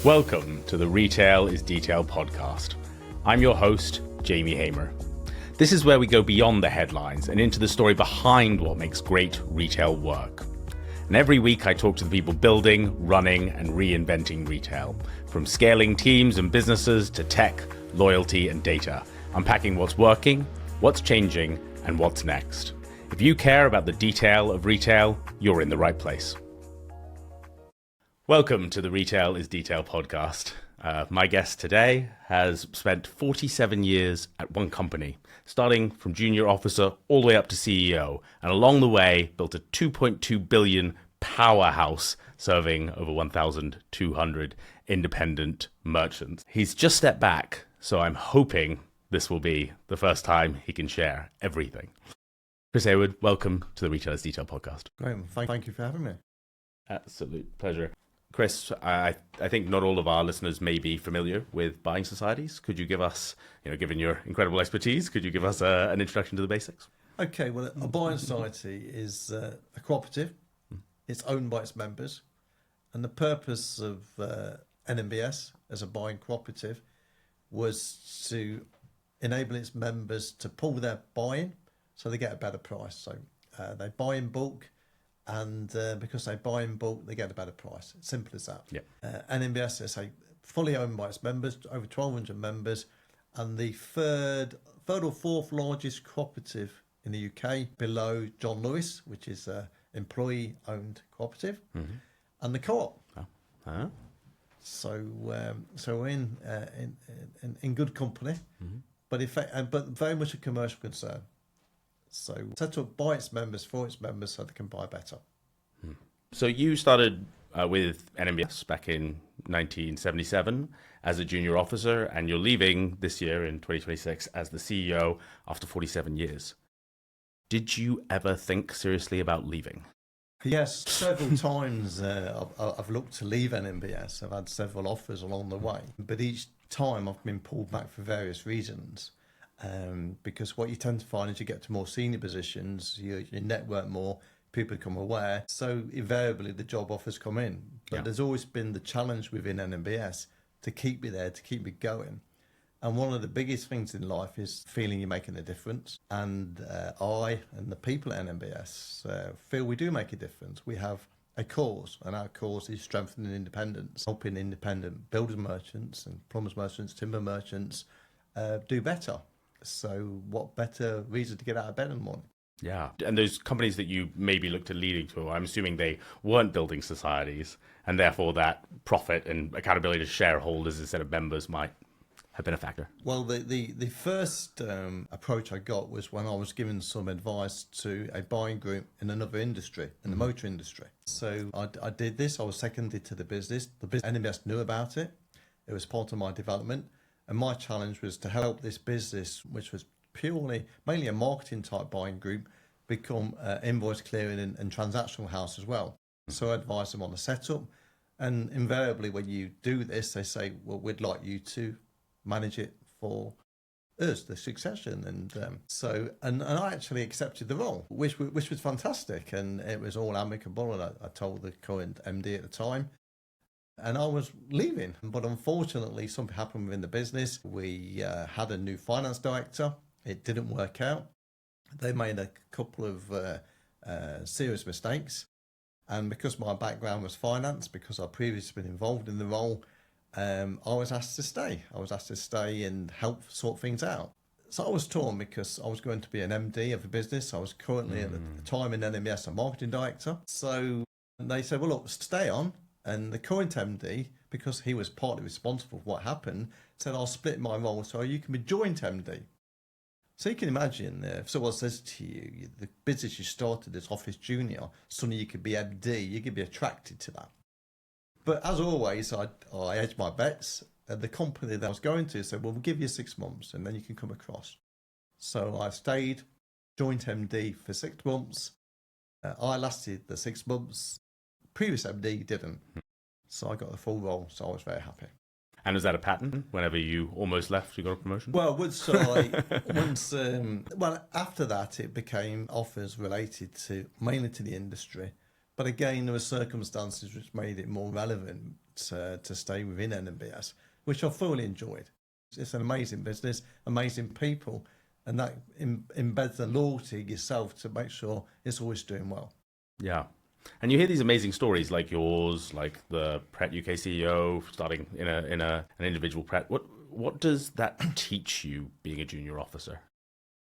Welcome to the Retail is Detail podcast. I'm your host, Jamie Hamer. This is where we go beyond the headlines and into the story behind what makes great retail work. And every week I talk to the people building, running, and reinventing retail, from scaling teams and businesses to tech, loyalty, and data, unpacking what's working, what's changing, and what's next. If you care about the detail of retail, you're in the right place. Welcome to the Retail is Detail podcast. My guest today has spent 47 years at one company, starting from junior officer all the way up to CEO, and along the way built a 2.2 billion powerhouse serving over 1,200 independent merchants. He's just stepped back, so I'm hoping this will be the first time he can share everything. Chris Hayward, welcome to the Retail is Detail podcast. Great, thank you for having me. Absolute pleasure. Chris, I think not all of our listeners may be familiar with buying societies. Could you give us, given your incredible expertise, could you give us an introduction to the basics? Okay, well, a buying society is a cooperative. It's owned by its members. And the purpose of NMBS as a buying cooperative was to enable its members to pool their buying so they get a better price. So they buy in bulk. And because they buy in bulk, they get a better price. It's simple as that. Yeah. NMBS is fully owned by its members, over 1,200 members, and the third or fourth largest cooperative in the UK, below John Lewis, which is an employee-owned cooperative, and the co-op. Oh. So we're in good company, but very much a commercial concern. So set up by its members, for its members, so they can buy better. So you started with NMBS back in 1977 as a junior officer, and you're leaving this year in 2026 as the CEO after 47 years. Did you ever think seriously about leaving? Yes, several times I've looked to leave NMBS. I've had several offers along the way, but each time I've been pulled back for various reasons. Because what you tend to find is you get to more senior positions, you network more, people become aware. So invariably the job offers come in. But there's always been the challenge within NMBS to keep me there, to keep me going. And one of the biggest things in life is feeling you're making a difference. And I and the people at NMBS feel we do make a difference. We have a cause, and our cause is strengthening independence, helping independent builders merchants and plumbers merchants, timber merchants do better. So what better reason to get out of bed in the morning? Yeah. And those companies that you maybe looked at leading to, I'm assuming they weren't building societies, and therefore that profit and accountability to shareholders instead of members might have been a factor. Well, the first approach I got was when I was giving some advice to a buying group in another industry, in the motor industry. So I did this. I was seconded to the business. The business NMBS knew about it. It was part of my development. And my challenge was to help this business, which was mainly a marketing type buying group, become invoice clearing and transactional house as well. So I advised them on the setup. And invariably when you do this, they say, well, we'd like you to manage it for us, the succession. And I actually accepted the role, which was fantastic. And it was all amicable. And I told the current MD at the time. And I was leaving, but unfortunately something happened within the business. We had a new finance director. It didn't work out. They made a couple of serious mistakes. And because my background was finance, because I'd previously been involved in the role, I was asked to stay. I was asked to stay and help sort things out. So I was torn because I was going to be an MD of a business. I was currently at the time in NMBS a marketing director. So they said, well, look, stay on. And the current MD, because he was partly responsible for what happened, said, I'll split my role so you can be joint MD. So you can imagine if someone says to you, the business you started as office junior, suddenly you could be MD, you could be attracted to that. But as always, I hedged my bets. And the company that I was going to said, well, we'll give you 6 months and then you can come across. So I stayed joint MD for 6 months. I lasted the 6 months. Previous MD didn't. So I got the full role, so I was very happy. And was that a pattern? Whenever you almost left, you got a promotion? Well, after that, it became offers related to mainly to the industry. But again, there were circumstances which made it more relevant to stay within NMBS, which I thoroughly enjoyed. It's an amazing business, amazing people, and that embeds the loyalty yourself to make sure it's always doing well. Yeah. And you hear these amazing stories like yours, like the Pret UK CEO starting in an individual Pret. What does that teach you being a junior officer?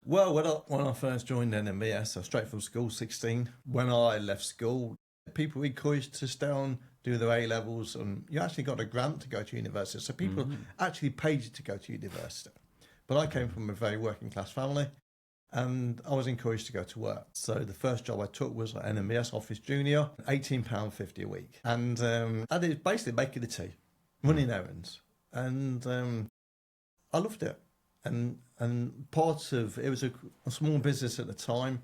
Well, when I first joined NMBS, I was straight from school, 16. When I left school, people were encouraged to stay on, do their A-levels, and you actually got a grant to go to university. So people actually paid you to go to university. But I came from a very working class family, and I was encouraged to go to work. So the first job I took was at NMBS office junior, £18.50 a week. And I did basically making the tea, running errands. And I loved it. And part of it was a small business at the time,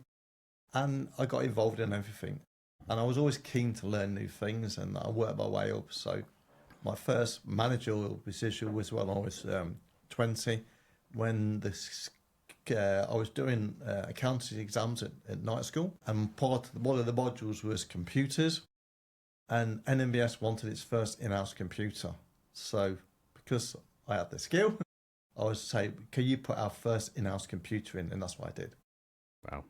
and I got involved in everything. And I was always keen to learn new things, and I worked my way up. So my first managerial position was when I was 20, when I was doing accountancy exams at night school, and one of the modules was computers, and NMBS wanted its first in-house computer. So because I had the skill, I was saying, can you put our first in-house computer in? And that's what I did. Wow.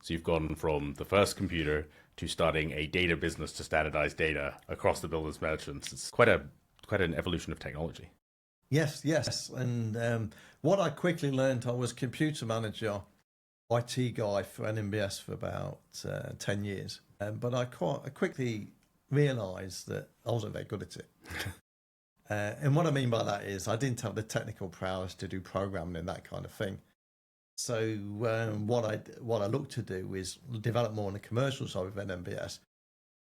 So you've gone from the first computer to starting a data business to standardize data across the builders merchants. It's quite an evolution of technology. Yes. And what I quickly learned, I was computer manager, IT guy for NMBS for about 10 years. But I quickly realized that I wasn't very good at it. And what I mean by that is I didn't have the technical prowess to do programming and that kind of thing. So what I looked to do is develop more on the commercial side of NMBS,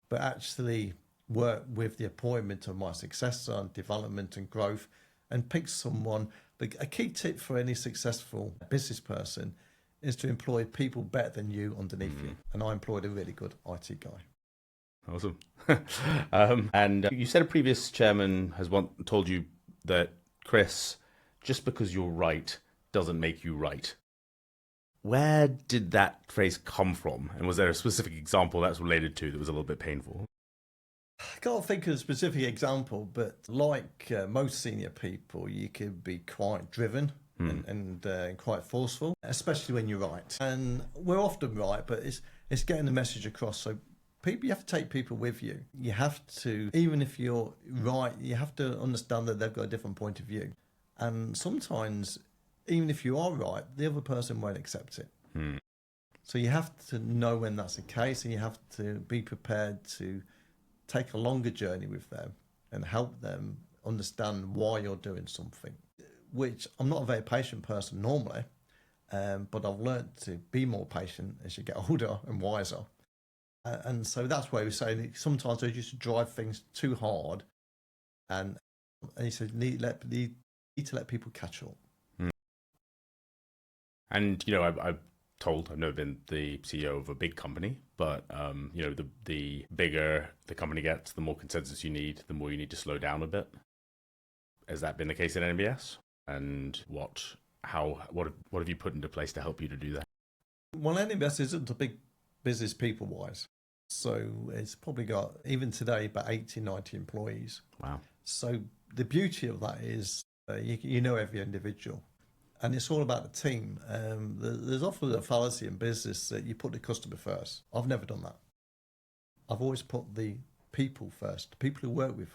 but actually work with the appointment of my successor and development and growth, and pick someone. A key tip for any successful business person is to employ people better than you underneath you. And I employed a really good IT guy. Awesome. And you said a previous chairman has told you that, Chris, just because you're right doesn't make you right. Where did that phrase come from? And was there a specific example that's related to that was a little bit painful? I can't think of a specific example, but like most senior people, you could be quite driven and quite forceful, especially when you're right. And we're often right, but it's getting the message across. So you have to take people with you. You have to, even if you're right, you have to understand that they've got a different point of view. And sometimes, even if you are right, the other person won't accept it. So you have to know when that's the case, and you have to be prepared to take a longer journey with them and help them understand why you're doing something, which I'm not a very patient person normally, but I've learned to be more patient as you get older and wiser. And so that's why we say sometimes they just drive things too hard, and he said need to let people catch up. And I've never been the CEO of a big company, but the bigger the company gets, the more consensus you need, the more you need to slow down a bit. Has that been the case at NMBS? And what have you put into place to help you to do that? Well, NMBS isn't a big business people-wise. So it's probably got, even today, about 80, 90 employees. Wow. So the beauty of that is you know every individual. And it's all about the team. There's often a fallacy in business that you put the customer first. I've never done that. I've always put the people first, the people who work with.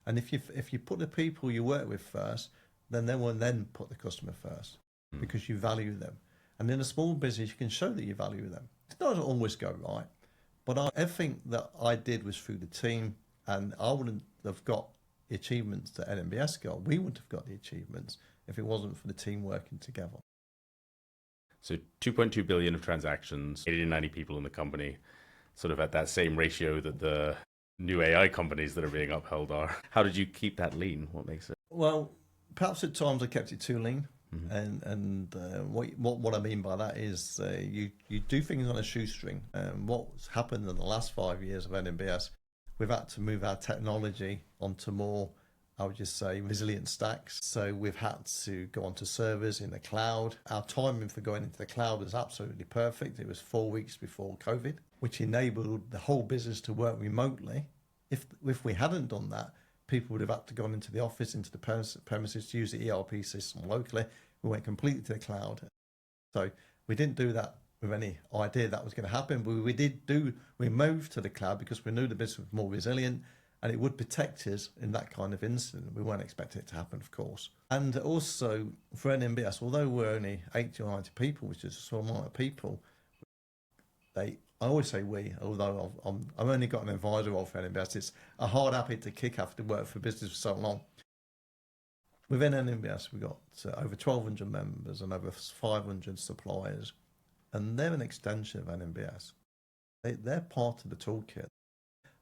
And if you put the people you work with first, then they will then put the customer first because you value them. And in a small business, you can show that you value them. It doesn't always go right, but everything that I did was through the team, and I wouldn't have got the achievements that NMBS got. We wouldn't have got the achievements if it wasn't for the team working together. So 2.2 billion of transactions, 80 to 90 people in the company, sort of at that same ratio that the new AI companies that are being upheld are. How did you keep that lean? What makes it? Well, perhaps at times I kept it too lean. And what I mean by that is you do things on a shoestring. What's happened in the last 5 years of NMBS, we've had to move our technology onto more, I would just say, resilient stacks. So we've had to go onto servers in the cloud. Our timing for going into the cloud was absolutely perfect. It was 4 weeks before COVID, which enabled the whole business to work remotely. If we hadn't done that, People would have had to go into the office, into the premises to use the ERP system locally. We went completely to the cloud. So we didn't do that with any idea that was going to happen. But we moved to the cloud because we knew the business was more resilient and it would protect us in that kind of incident. We weren't expecting it to happen, of course. And also for NMBS, although we're only 80 or 90 people, which is a small amount of people, I always say we, although I've only got an advisor role for NMBS. It's a hard habit to kick after work for business for so long. Within NMBS, we've got over 1,200 members and over 500 suppliers, and they're an extension of NMBS. They're part of the toolkit.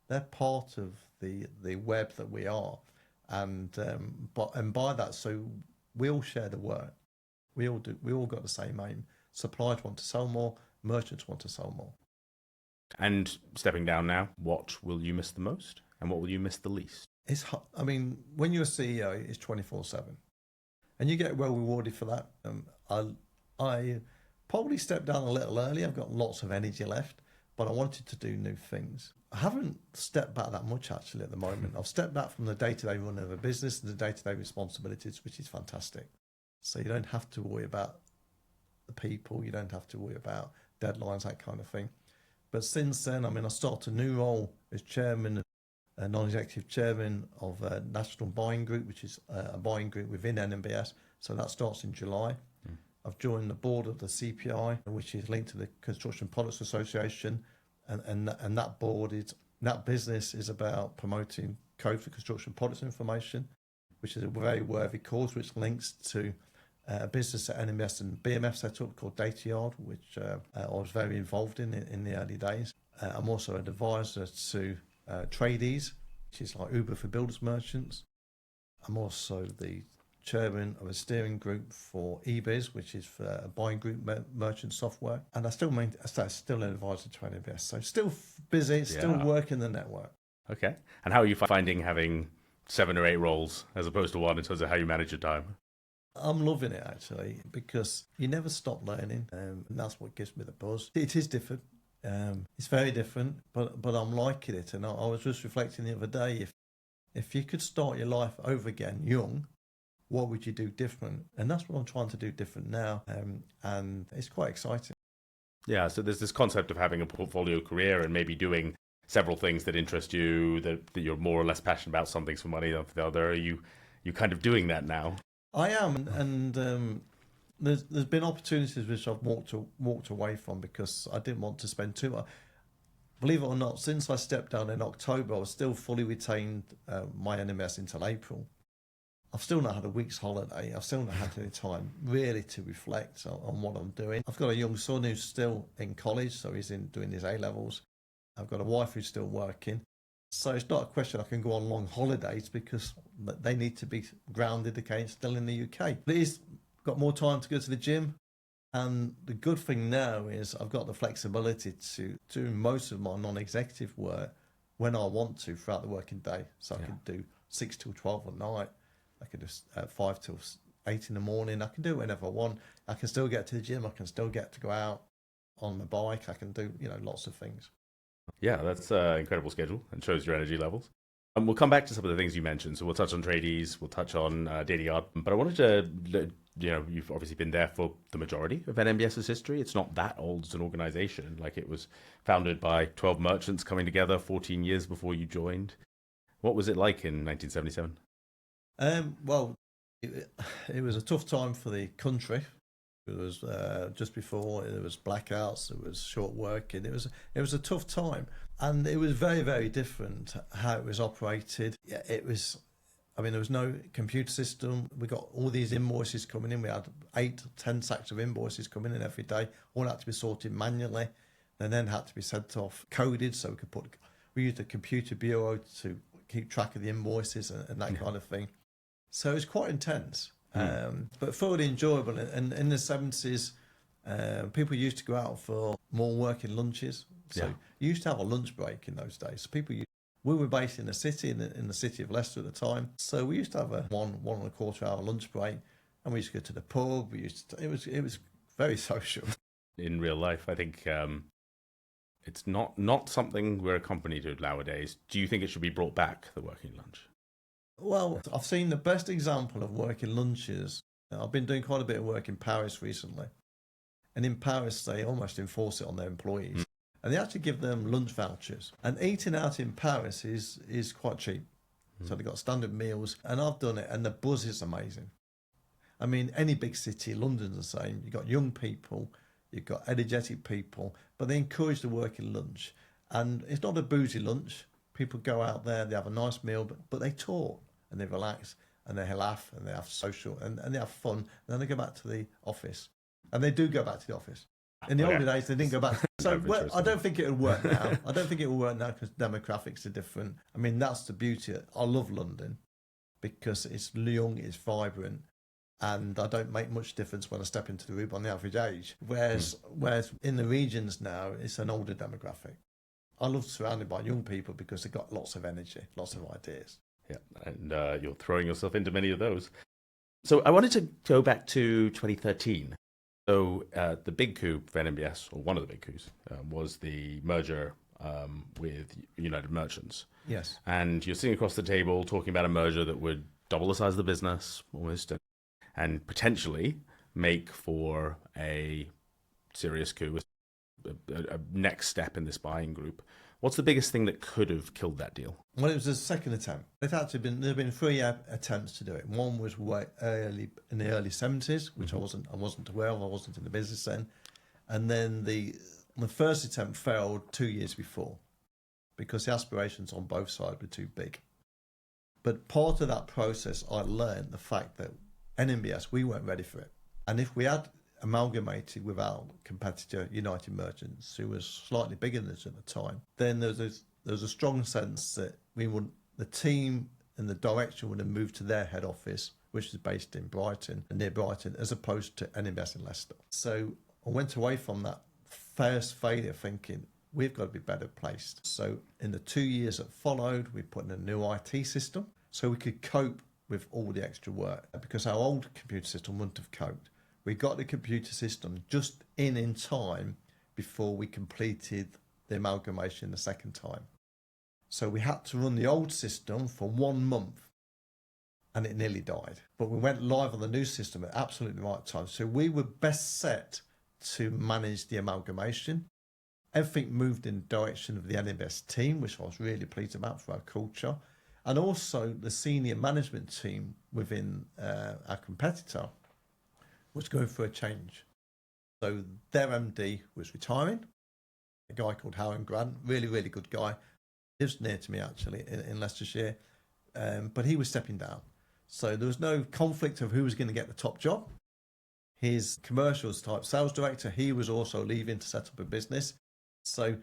They're part of the web that we are, and by that, so we all share the work. We all got the same aim. Suppliers want to sell more. Merchants want to sell more. And stepping down now, what will you miss the most, and what will you miss the least? I mean, when you're a CEO, it's 24/7, and you get well rewarded for that. I probably stepped down a little early. I've got lots of energy left, but I wanted to do new things. I haven't stepped back that much actually at the moment. I've stepped back from the day-to-day running of a business and the day-to-day responsibilities, which is fantastic. So you don't have to worry about the people. You don't have to worry about deadlines, that kind of thing. But since then, I mean, I started a new role as chairman, non-executive chairman of a national buying group, which is a buying group within NMBS. So that starts in July. I've joined the board of the CPI, which is linked to the Construction Products Association, and that business is about promoting code for construction products information, which is a very worthy cause, which links to a business that NMBS and BMF set up called Data Yard, which I was very involved in the early days. I'm also an advisor to Tradeaze, which is like Uber for builders merchants. I'm also the chairman of a steering group for eBiz, which is for a buying group merchant software. And I still an advisor to NMBS. So still busy, still working the network. Okay. And how are you finding having 7 or 8 roles as opposed to one in terms of how you manage your time? I'm loving it actually, because you never stop learning, and that's what gives me the buzz. It is different. It's very different, but I'm liking it. And I was just reflecting the other day, if you could start your life over again young, what would you do different? And that's what I'm trying to do different now, and it's quite exciting. Yeah, so there's this concept of having a portfolio career and maybe doing several things that interest you, that you're more or less passionate about. Some things for money than for the other. Are you kind of doing that now? I am, and there's been opportunities which I've walked away from because I didn't want to spend too much. Believe it or not, since I stepped down in October, I was still fully retained my NMS until April. I've still not had a week's holiday. I've still not had any time really to reflect on what I'm doing. I've got a young son who's still in college, so he's doing his A-levels. I've got a wife who's still working. So it's not a question I can go on long holidays because they need to be grounded again, still in the UK. But he's got more time to go to the gym. And the good thing now is I've got the flexibility to do most of my non-executive work when I want to throughout the working day. So I can do 6 till 12 at night. I can do 5 till 8 in the morning. I can do it whenever I want. I can still get to the gym. I can still get to go out on the bike. I can do, lots of things. Yeah, that's an incredible schedule and shows your energy levels. We'll come back to some of the things you mentioned. So we'll touch on Tradeaze, we'll touch on Data Yard. But I wanted to, you've obviously been there for the majority of NMBS's history. It's not that old as an organization. Like, it was founded by 12 merchants coming together 14 years before you joined. What was it like in 1977? Well, it was a tough time for the country. It was just before there was blackouts, there was short working. It was a tough time, and it was very, very different how it was operated. Yeah, it was. I mean, there was no computer system. We got all these invoices coming in. We had 8, 10 sacks of invoices coming in every day. All had to be sorted manually, and then had to be sent off coded. So we used a computer bureau to keep track of the invoices and that kind of thing. So it was quite intense. But thoroughly enjoyable. And in the 70s, people used to go out for more working lunches. So you used to have a lunch break in those days. We were based in the city, in the city of Leicester at the time. So we used to have a 1.25 hour lunch break, and we used to go to the pub. It was very social. In real life, I think it's not something we're accompanied to nowadays. Do you think it should be brought back, the working lunch? Well, I've seen the best example of working lunches. I've been doing quite a bit of work in Paris recently. And in Paris, they almost enforce it on their employees. And they actually give them lunch vouchers. And eating out in Paris is quite cheap. So they've got standard meals. And I've done it, and the buzz is amazing. I mean, any big city, London's the same. You've got young people, you've got energetic people, but they encourage the working lunch. And it's not a boozy lunch. People go out there, they have a nice meal, but they talk and they relax and they laugh and they have social and they have fun. And then they go back to the office. And they do go back to the office. In the older days, they didn't go back. So I don't think it'll work now. I don't think it will work now because demographics are different. I mean, that's the beauty. I love London because it's young, it's vibrant, and I don't make much difference when I step into the room on the average age. Whereas in the regions now, it's an older demographic. I love surrounded by young people because they've got lots of energy, lots of ideas. Yeah, and you're throwing yourself into many of those. So I wanted to go back to 2013. So the big coup for NMBS, or one of the big coups, was the merger with United Merchants. Yes. And you're sitting across the table talking about a merger that would double the size of the business almost, and potentially make for a serious coup, a next step in this buying group. What's the biggest thing that could have killed that deal? Well, it was a second attempt. There have been 3 attempts to do it. One was way early in the early 70s, which I wasn't aware of. I wasn't in the business then. And then the first attempt failed 2 years before because the aspirations on both sides were too big. But part of that process, I learned the fact that NMBS, we weren't ready for it. And if we had amalgamated with our competitor, United Merchants, who was slightly bigger than us at the time, then there was a strong sense that the team and the direction would have moved to their head office, which is based in Brighton, near Brighton, as opposed to NMBS in Leicester. So I went away from that first failure thinking, we've got to be better placed. So in the 2 years that followed, we put in a new IT system so we could cope with all the extra work because our old computer system wouldn't have coped. We got the computer system just in time before we completed the amalgamation the second time. So we had to run the old system for 1 month and it nearly died. But we went live on the new system at absolutely the right time. So we were best set to manage the amalgamation. Everything moved in the direction of the NMBS team, which I was really pleased about for our culture. And also the senior management team within our competitor was going through a change. So their MD was retiring, a guy called Hayward, really, really good guy. Lives near to me actually in Leicestershire, but he was stepping down. So there was no conflict of who was going to get the top job. His commercials type sales director, he was also leaving to set up a business. So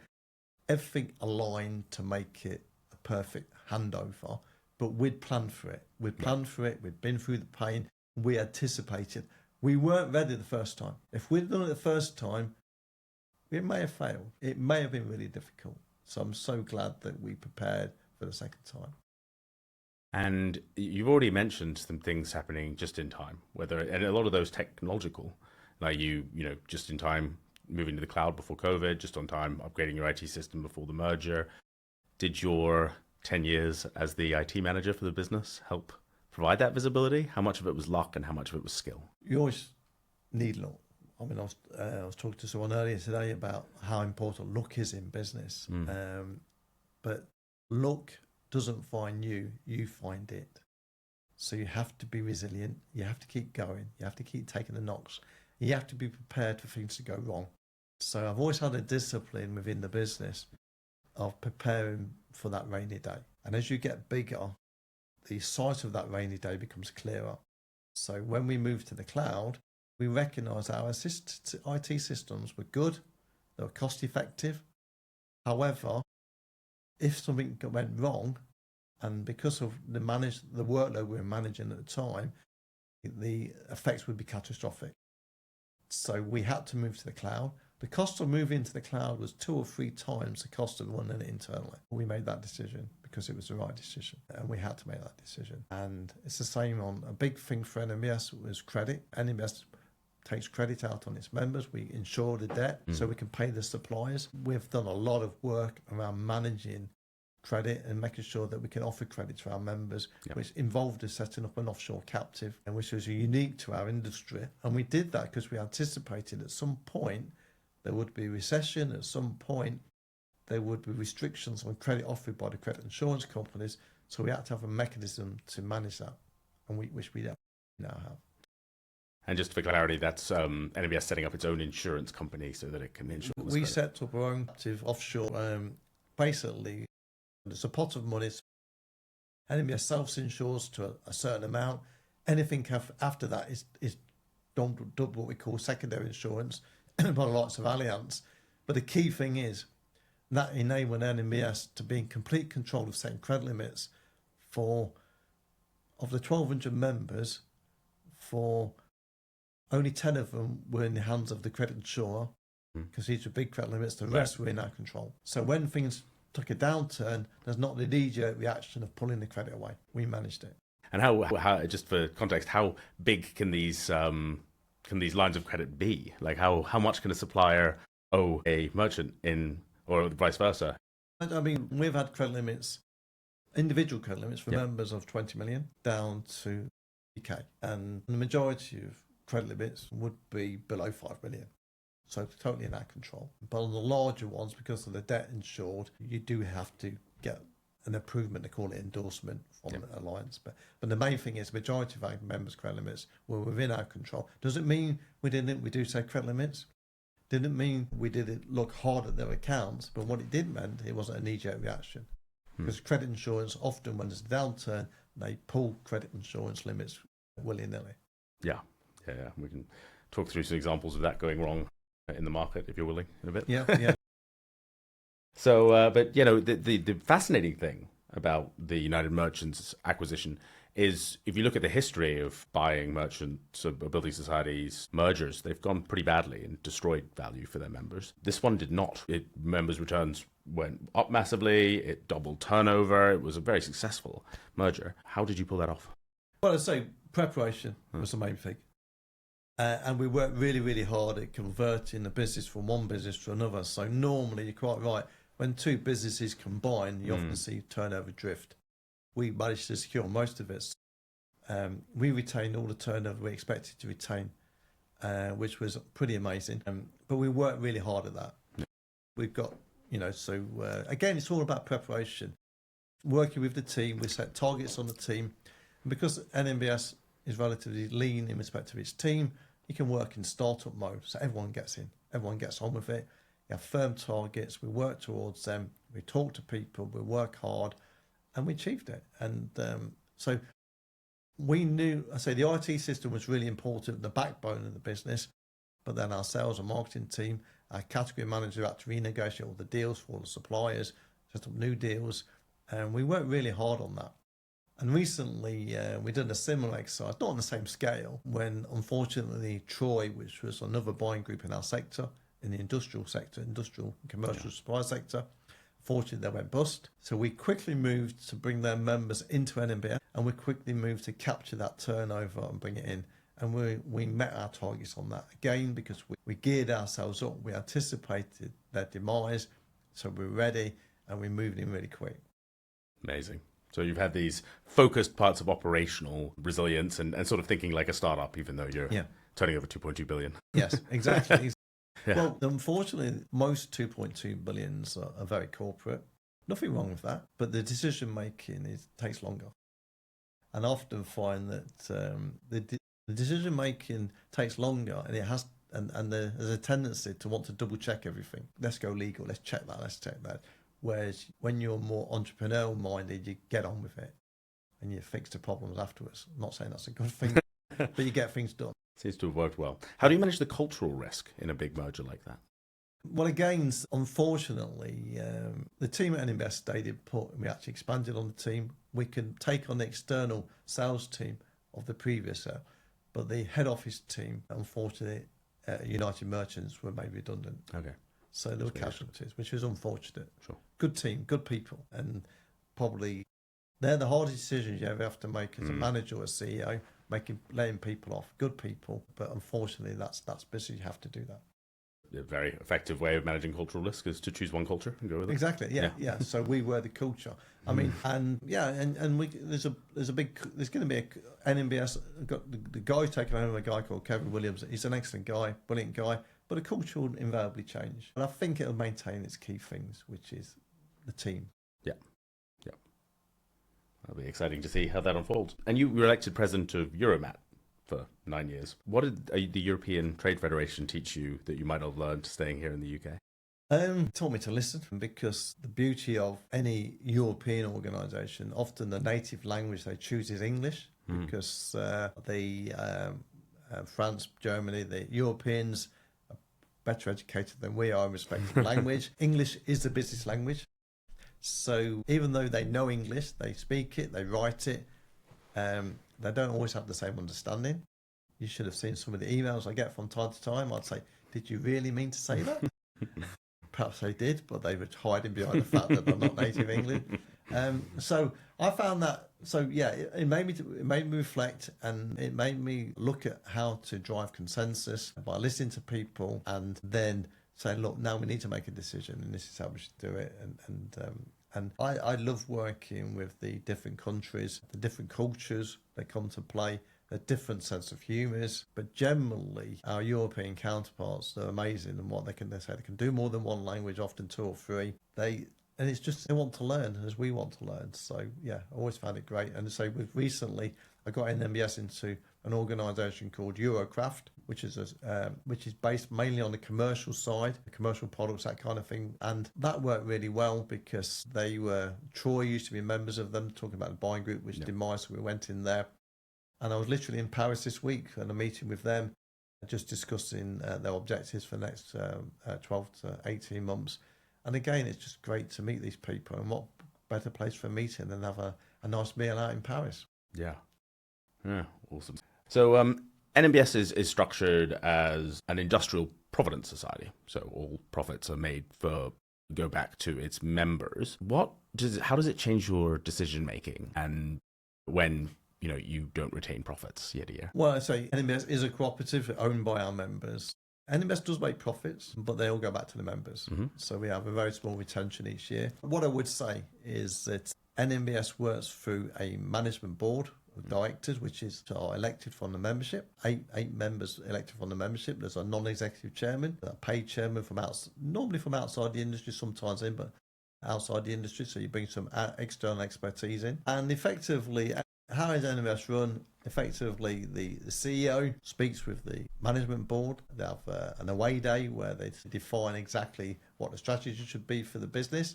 everything aligned to make it a perfect handover, but we'd planned for it. We'd planned for it. We'd been through the pain. We anticipated. We weren't ready the first time. If we'd done it the first time, it may have failed. It may have been really difficult. So I'm so glad that we prepared for the second time. And you've already mentioned some things happening just in time, and a lot of those technological, like just in time moving to the cloud before COVID, just on time upgrading your IT system before the merger. Did your 10 years as the IT manager for the business help provide that visibility? How much of it was luck and how much of it was skill? You always need luck. I mean, I was talking to someone earlier today about how important luck is in business. But luck doesn't find you, you find it. So you have to be resilient. You have to keep going. You have to keep taking the knocks. You have to be prepared for things to go wrong. So I've always had a discipline within the business of preparing for that rainy day. And as you get bigger, the sight of that rainy day becomes clearer. So when we moved to the cloud, we recognised our IT systems were good, they were cost effective. However, if something went wrong, and because of the workload we were managing at the time, the effects would be catastrophic. So we had to move to the cloud. The cost of moving to the cloud was 2 or 3 times the cost of running it internally. We made that decision because it was the right decision, and we had to make that decision. And it's the same on a big thing for NMBS was credit. NMBS takes credit out on its members. We insure the debt so we can pay the suppliers. We've done a lot of work around managing credit and making sure that we can offer credit to our members, which involved us setting up an offshore captive, and which was unique to our industry. And we did that because we anticipated at some point there would be recession, at some point there would be restrictions on credit offered by the credit insurance companies. So we had to have a mechanism to manage that, and which we now have. And just for clarity, that's NMBS setting up its own insurance company so that it can insure. We set up our own captive offshore. Basically, there's a pot of money. NMBS self-insures to a certain amount. Anything after that is done what we call secondary insurance by the likes of Allianz. But the key thing is that enabled NMBS to be in complete control of setting credit limits of the 1,200 members, for only 10 of them were in the hands of the credit insurer, because these were big credit limits. The rest were in our control. So when things took a downturn, there's not the knee-jerk reaction of pulling the credit away. We managed it. And how just for context, how big can these lines of credit be? Like how much can a supplier owe a merchant or vice versa? I mean, we've had credit limits, individual credit limits for members of 20 million down to UK, and the majority of credit limits would be below 5 million. So totally in our control. But on the larger ones, because of the debt insured, you do have to get an improvement, they call it endorsement from the Alliance. But the main thing is the majority of our members' credit limits were within our control. Does it mean we do say credit limits? Didn't mean we didn't look hard at their accounts, but what it did mean, it wasn't a knee-jerk reaction. Because credit insurance, often when there's a downturn, they pull credit insurance limits willy-nilly. Yeah. We can talk through some examples of that going wrong in the market, if you're willing, in a bit. Yeah. So, but the fascinating thing about the United Merchants acquisition is, if you look at the history of buying merchants or building societies mergers, they've gone pretty badly and destroyed value for their members. This one did not. Members' returns went up massively. It doubled turnover. It was a very successful merger. How did you pull that off? Well, I'd say preparation was the main thing. And we worked really, really hard at converting the business from one business to another. So normally, you're quite right, when two businesses combine, you often see turnover drift. We managed to secure most of it. We retained all the turnover we expected to retain, which was pretty amazing. But we worked really hard at that. We've got, again, it's all about preparation. Working with the team, we set targets on the team. And because NMBS is relatively lean in respect to its team, you can work in startup mode. So everyone gets in, everyone gets on with it. You have firm targets, we work towards them, we talk to people, we work hard, and we achieved it. And so we knew, the IT system was really important, the backbone of the business, but then our sales and marketing team, our category manager had to renegotiate all the deals for all the suppliers, set up new deals, and we worked really hard on that. And recently, we did a similar exercise, not on the same scale, when unfortunately Troy, which was another buying group in our sector, in the industrial sector, industrial and commercial supply sector, unfortunately they went bust. So we quickly moved to bring their members into NMBS, and we quickly moved to capture that turnover and bring it in. And we met our targets on that again, because we geared ourselves up, we anticipated their demise, so we were ready, and we moved in really quick. Amazing. So you've had these focused parts of operational resilience and sort of thinking like a startup, even though you're turning over 2.2 billion. Yes, exactly. Well, unfortunately, most 2.2 billions are very corporate. Nothing wrong with that, but the decision making takes longer. And I often find that the decision making takes longer, and there's a tendency to want to double check everything. Let's go legal. Let's check that. Let's check that. Whereas when you're more entrepreneurial minded, you get on with it and you fix the problems afterwards. I'm not saying that's a good thing, but you get things done. Seems to have worked well. How do you manage the cultural risk in a big merger like that? Well, again, unfortunately, the team at NMBS stayed put. We actually expanded on the team. We can take on the external sales team of the previous sale, but the head office team, unfortunately, United Merchants were made redundant. Okay. So there were casualties, which was unfortunate. Sure. Good team, good people, and probably they're the hardest decisions you ever have to make as a manager or a CEO, letting people off. Good people, but unfortunately, that's business. You have to do that. A very effective way of managing cultural risk is to choose one culture and go with it. Exactly. Yeah. So we were the culture. I mean, and there's going to be a NMBS. Got the guy taking over, a guy called Kevin Williams. He's an excellent guy, brilliant guy, but the culture will invariably change. And I think it'll maintain its key things, which is the team. Yeah. It'll be exciting to see how that unfolds. And you were elected president of Euromat for 9 years. What did the European Trade Federation teach you that you might have learned staying here in the UK? Taught me to listen, because the beauty of any European organisation, often the native language they choose is English, because France, Germany, the Europeans are better educated than we are in respect of language. English is the business language. So even though they know English, they speak it, they write it, they don't always have the same understanding. You should have seen some of the emails I get from time to time. I'd say, did you really mean to say that? Perhaps they did, but they were hiding behind the fact that they're not native English. So I found that, it made me reflect, and it made me look at how to drive consensus by listening to people and then saying, look, now we need to make a decision and this is how we should do it. And I love working with the different countries, the different cultures that come to play, a different sense of humours, but generally our European counterparts, they're amazing in what they say they can do more than one language, often two or three. And it's just they want to learn as we want to learn. So yeah, I always found it great. And so recently I got NMBS into an organisation called Eurocraft, which is based mainly on the commercial side, the commercial products, that kind of thing. And that worked really well because Troy used to be members of them, talking about the buying group, which demised, so we went in there. And I was literally in Paris this week and a meeting with them, just discussing their objectives for the next 12 to 18 months. And again, it's just great to meet these people, and what better place for a meeting than have a nice meal out in Paris. Yeah, awesome. So NMBS is structured as an industrial provident society. So all profits are made go back to its members. How does it change your decision making, and when you don't retain profits year to year? Well, I say NMBS is a cooperative owned by our members. NMBS does make profits, but they all go back to the members. So we have a very small retention each year. What I would say is that NMBS works through a management board of directors, which are elected from the membership. Eight members elected from the membership. There's a non-executive chairman, a paid chairman normally from outside the industry, sometimes in, but outside the industry. So you bring some external expertise in. And effectively, how is NMBS run? Effectively, the CEO speaks with the management board. They have an away day where they define exactly what the strategy should be for the business.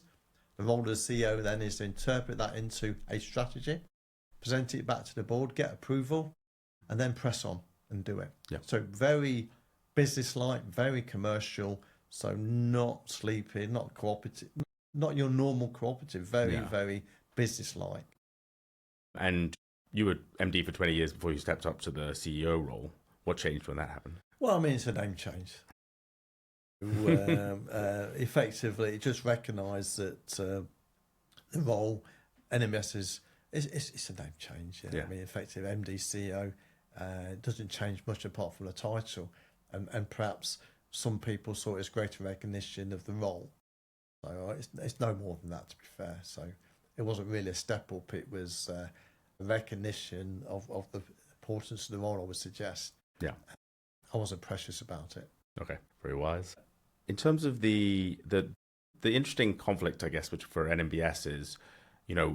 The role of the CEO then is to interpret that into a strategy, present it back to the board, get approval, and then press on and do it. Yeah. So very business-like, very commercial, so not sleepy, not cooperative, not your normal cooperative, very business-like. And you were MD for 20 years before you stepped up to the CEO role. What changed when that happened? Well, I mean, it's a name change. Effectively, it just recognised that the role, NMBS it's a name change. Yeah. I mean, effective MD, CEO, doesn't change much apart from the title. And perhaps some people saw it as greater recognition of the role. So it's no more than that, to be fair. So it wasn't really a step up. It was recognition of the importance of the role, I would suggest. Yeah. I wasn't precious about it. Okay, very wise. In terms of the interesting conflict, I guess, which for NMBS is,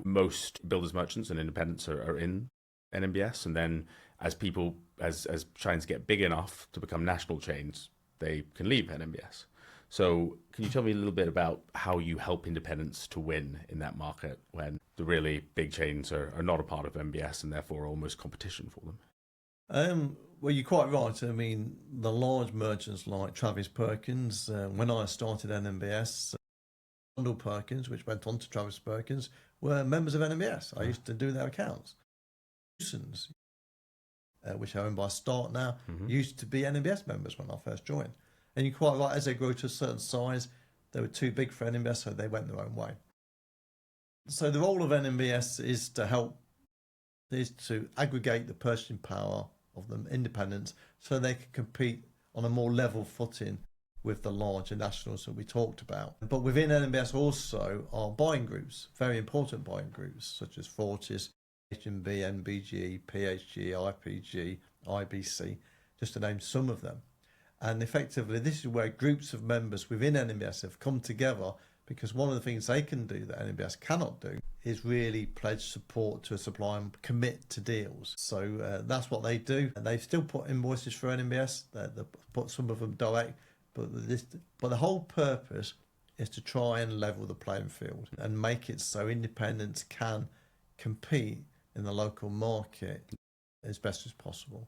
most builders, merchants and independents are in NMBS, and then as chains get big enough to become national chains, they can leave NMBS. So can you tell me a little bit about how you help independents to win in that market when the really big chains are not a part of NMBS and therefore almost competition for them? Well, you're quite right. I mean, the large merchants like Travis Perkins, when I started NMBS, Rundle Perkins, which went on to Travis Perkins, were members of NMBS. I used to do their accounts. Newsons, which are owned by Start now, used to be NMBS members when I first joined. And you're quite right, as they grow to a certain size, they were too big for NMBS, so they went their own way. So the role of NMBS is to aggregate the purchasing power of the independents so they can compete on a more level footing with the larger nationals that we talked about. But within NMBS also are buying groups, very important buying groups, such as Fortis, H&B, NBG, PHG, IPG, IBC, just to name some of them. And effectively, this is where groups of members within NMBS have come together, because one of the things they can do that NMBS cannot do is really pledge support to a supplier and commit to deals. So that's what they do. And they still put invoices for NMBS. They put some of them direct, but the whole purpose is to try and level the playing field and make it so independents can compete in the local market as best as possible.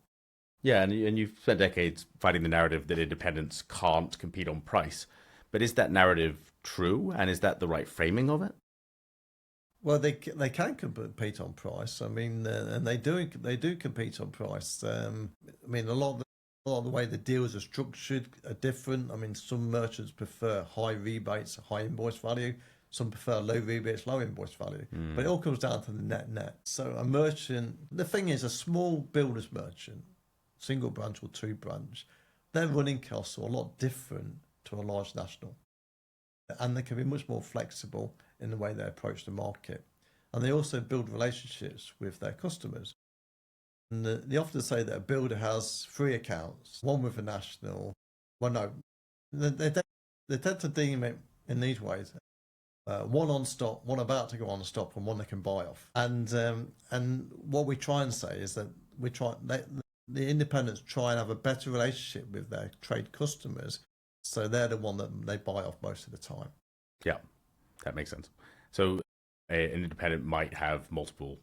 Yeah, and you've spent decades fighting the narrative that independents can't compete on price. But is that narrative true, and is that the right framing of it? Well, they can compete on price. I mean, and they do compete on price. I mean, a lot of the way the deals are structured are different. I mean, some merchants prefer high rebates, high invoice value. Some prefer low rebates, low invoice value. But it all comes down to the net. So a merchant, the thing is, a small builder's merchant, single branch or two branch, their running costs are a lot different to a large national. And they can be much more flexible in the way they approach the market. And they also build relationships with their customers. And they often say that a builder has 3 accounts, one with a national. Well, no, they tend to deem it in these ways. One on stock, one about to go on stock, and one they can buy off. And what we try and say is that the independents try and have a better relationship with their trade customers, so they're the one that they buy off most of the time. Yeah, that makes sense. So an independent might have multiple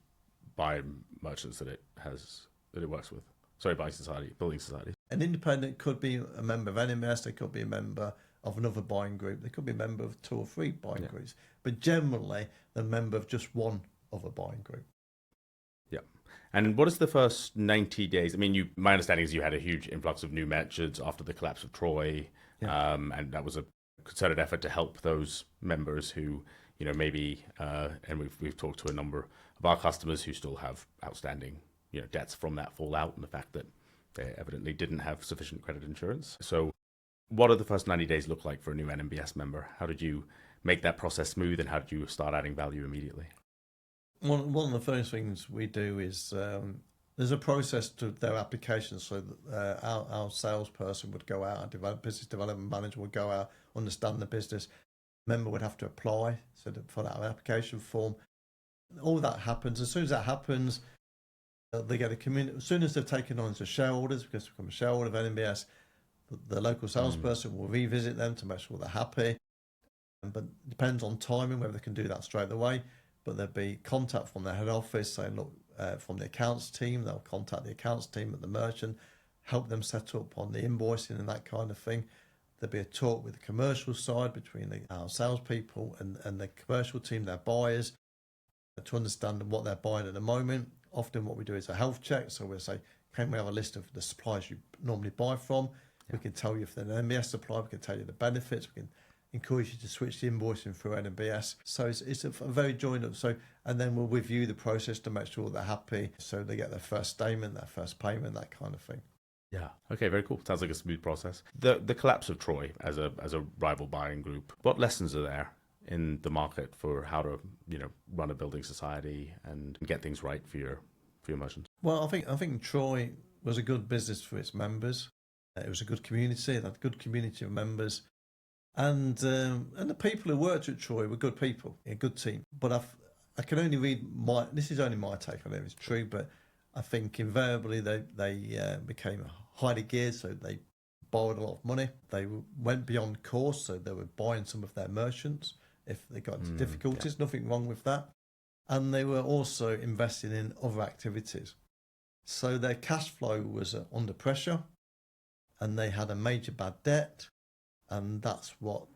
buying merchants that it works with. Sorry, building society. An independent could be a member of NMBS, they could be a member of another buying group, they could be a member of 2 or 3 buying groups, but generally they're a member of just one other buying group. Yeah. And what is the first 90 days? I mean, my understanding is you had a huge influx of new merchants after the collapse of Troy, and that was a concerted effort to help those members who, maybe, and we've talked to a number of our customers who still have outstanding, debts from that fallout and the fact that they evidently didn't have sufficient credit insurance. So what did the first 90 days look like for a new NMBS member? How did you make that process smooth, and how did you start adding value immediately? One of the first things we do is there's a process to their application. So that, our salesperson would go out, our business development manager would go out, understand the business. Member would have to apply, so to fill out an application form. All that happens. As soon as that happens, they get a community. As soon as they're taken on as shareholders, because they become a shareholder of NMBS, the local salesperson will revisit them to make sure they're happy. But it depends on timing, whether they can do that straight away. But there'll be contact from their head office saying, look, from the accounts team, they'll contact the accounts team at the merchant, help them set up on the invoicing and that kind of thing. There'll be a talk with the commercial side between our salespeople and the commercial team, their buyers, to understand what they're buying at the moment. Often what we do is a health check. So we'll say, can we have a list of the suppliers you normally buy from? We can tell you if they're an NMBS supplier, we can tell you the benefits, we can encourage you to switch the invoicing through NMBS. So it's a very joined up. So, and then we'll review the process to make sure they're happy. So they get their first statement, their first payment, that kind of thing. Yeah. Okay. Very cool. Sounds like a smooth process. The collapse of Troy as a rival buying group. What lessons are there in the market for how to run a building society and get things right for your merchants? Well, I think Troy was a good business for its members. It was a good community. It had a good community of members. And the people who worked at Troy were good people, a good team. But I can only read this is only my take on it, it's true, but I think invariably they became highly geared, so they borrowed a lot of money. They went beyond course, so they were buying some of their merchants if they got into difficulties, nothing wrong with that. And they were also investing in other activities. So their cash flow was under pressure, and they had a major bad debt. And that's what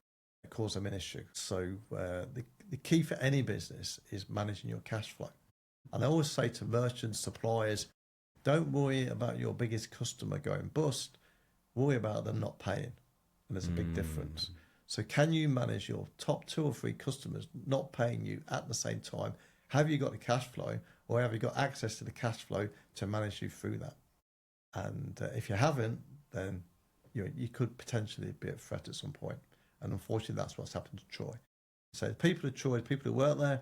caused them an issue. So the key for any business is managing your cash flow. And I always say to merchants, suppliers, don't worry about your biggest customer going bust. Worry about them not paying. And there's a big difference. So can you manage your top 2 or 3 customers not paying you at the same time? Have you got the cash flow, or have you got access to the cash flow to manage you through that? And if you haven't, then you could potentially be at threat at some point. And unfortunately, that's what's happened to Troy. So the people at Troy, the people who work there,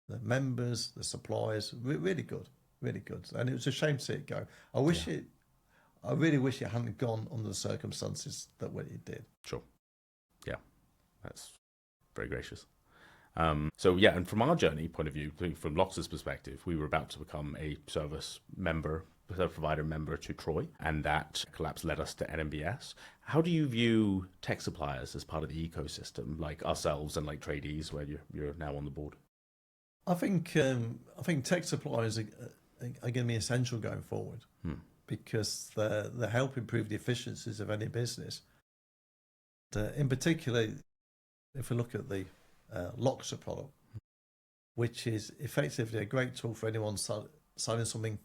the members, the suppliers, really good, really good. And it was a shame to see it go. I really wish it hadn't gone under the circumstances that it did. Sure. Yeah, that's very gracious. So yeah, and from our journey point of view, from Loxa's perspective, we were about to become a service provider member to Troy, and that collapse led us to NMBS. How do you view tech suppliers as part of the ecosystem, like ourselves and like Tradeaze, where you're now on the board? I think tech suppliers are going to be essential going forward because they help improve the efficiencies of any business. In particular, if we look at the Loxa product, which is effectively a great tool for anyone selling something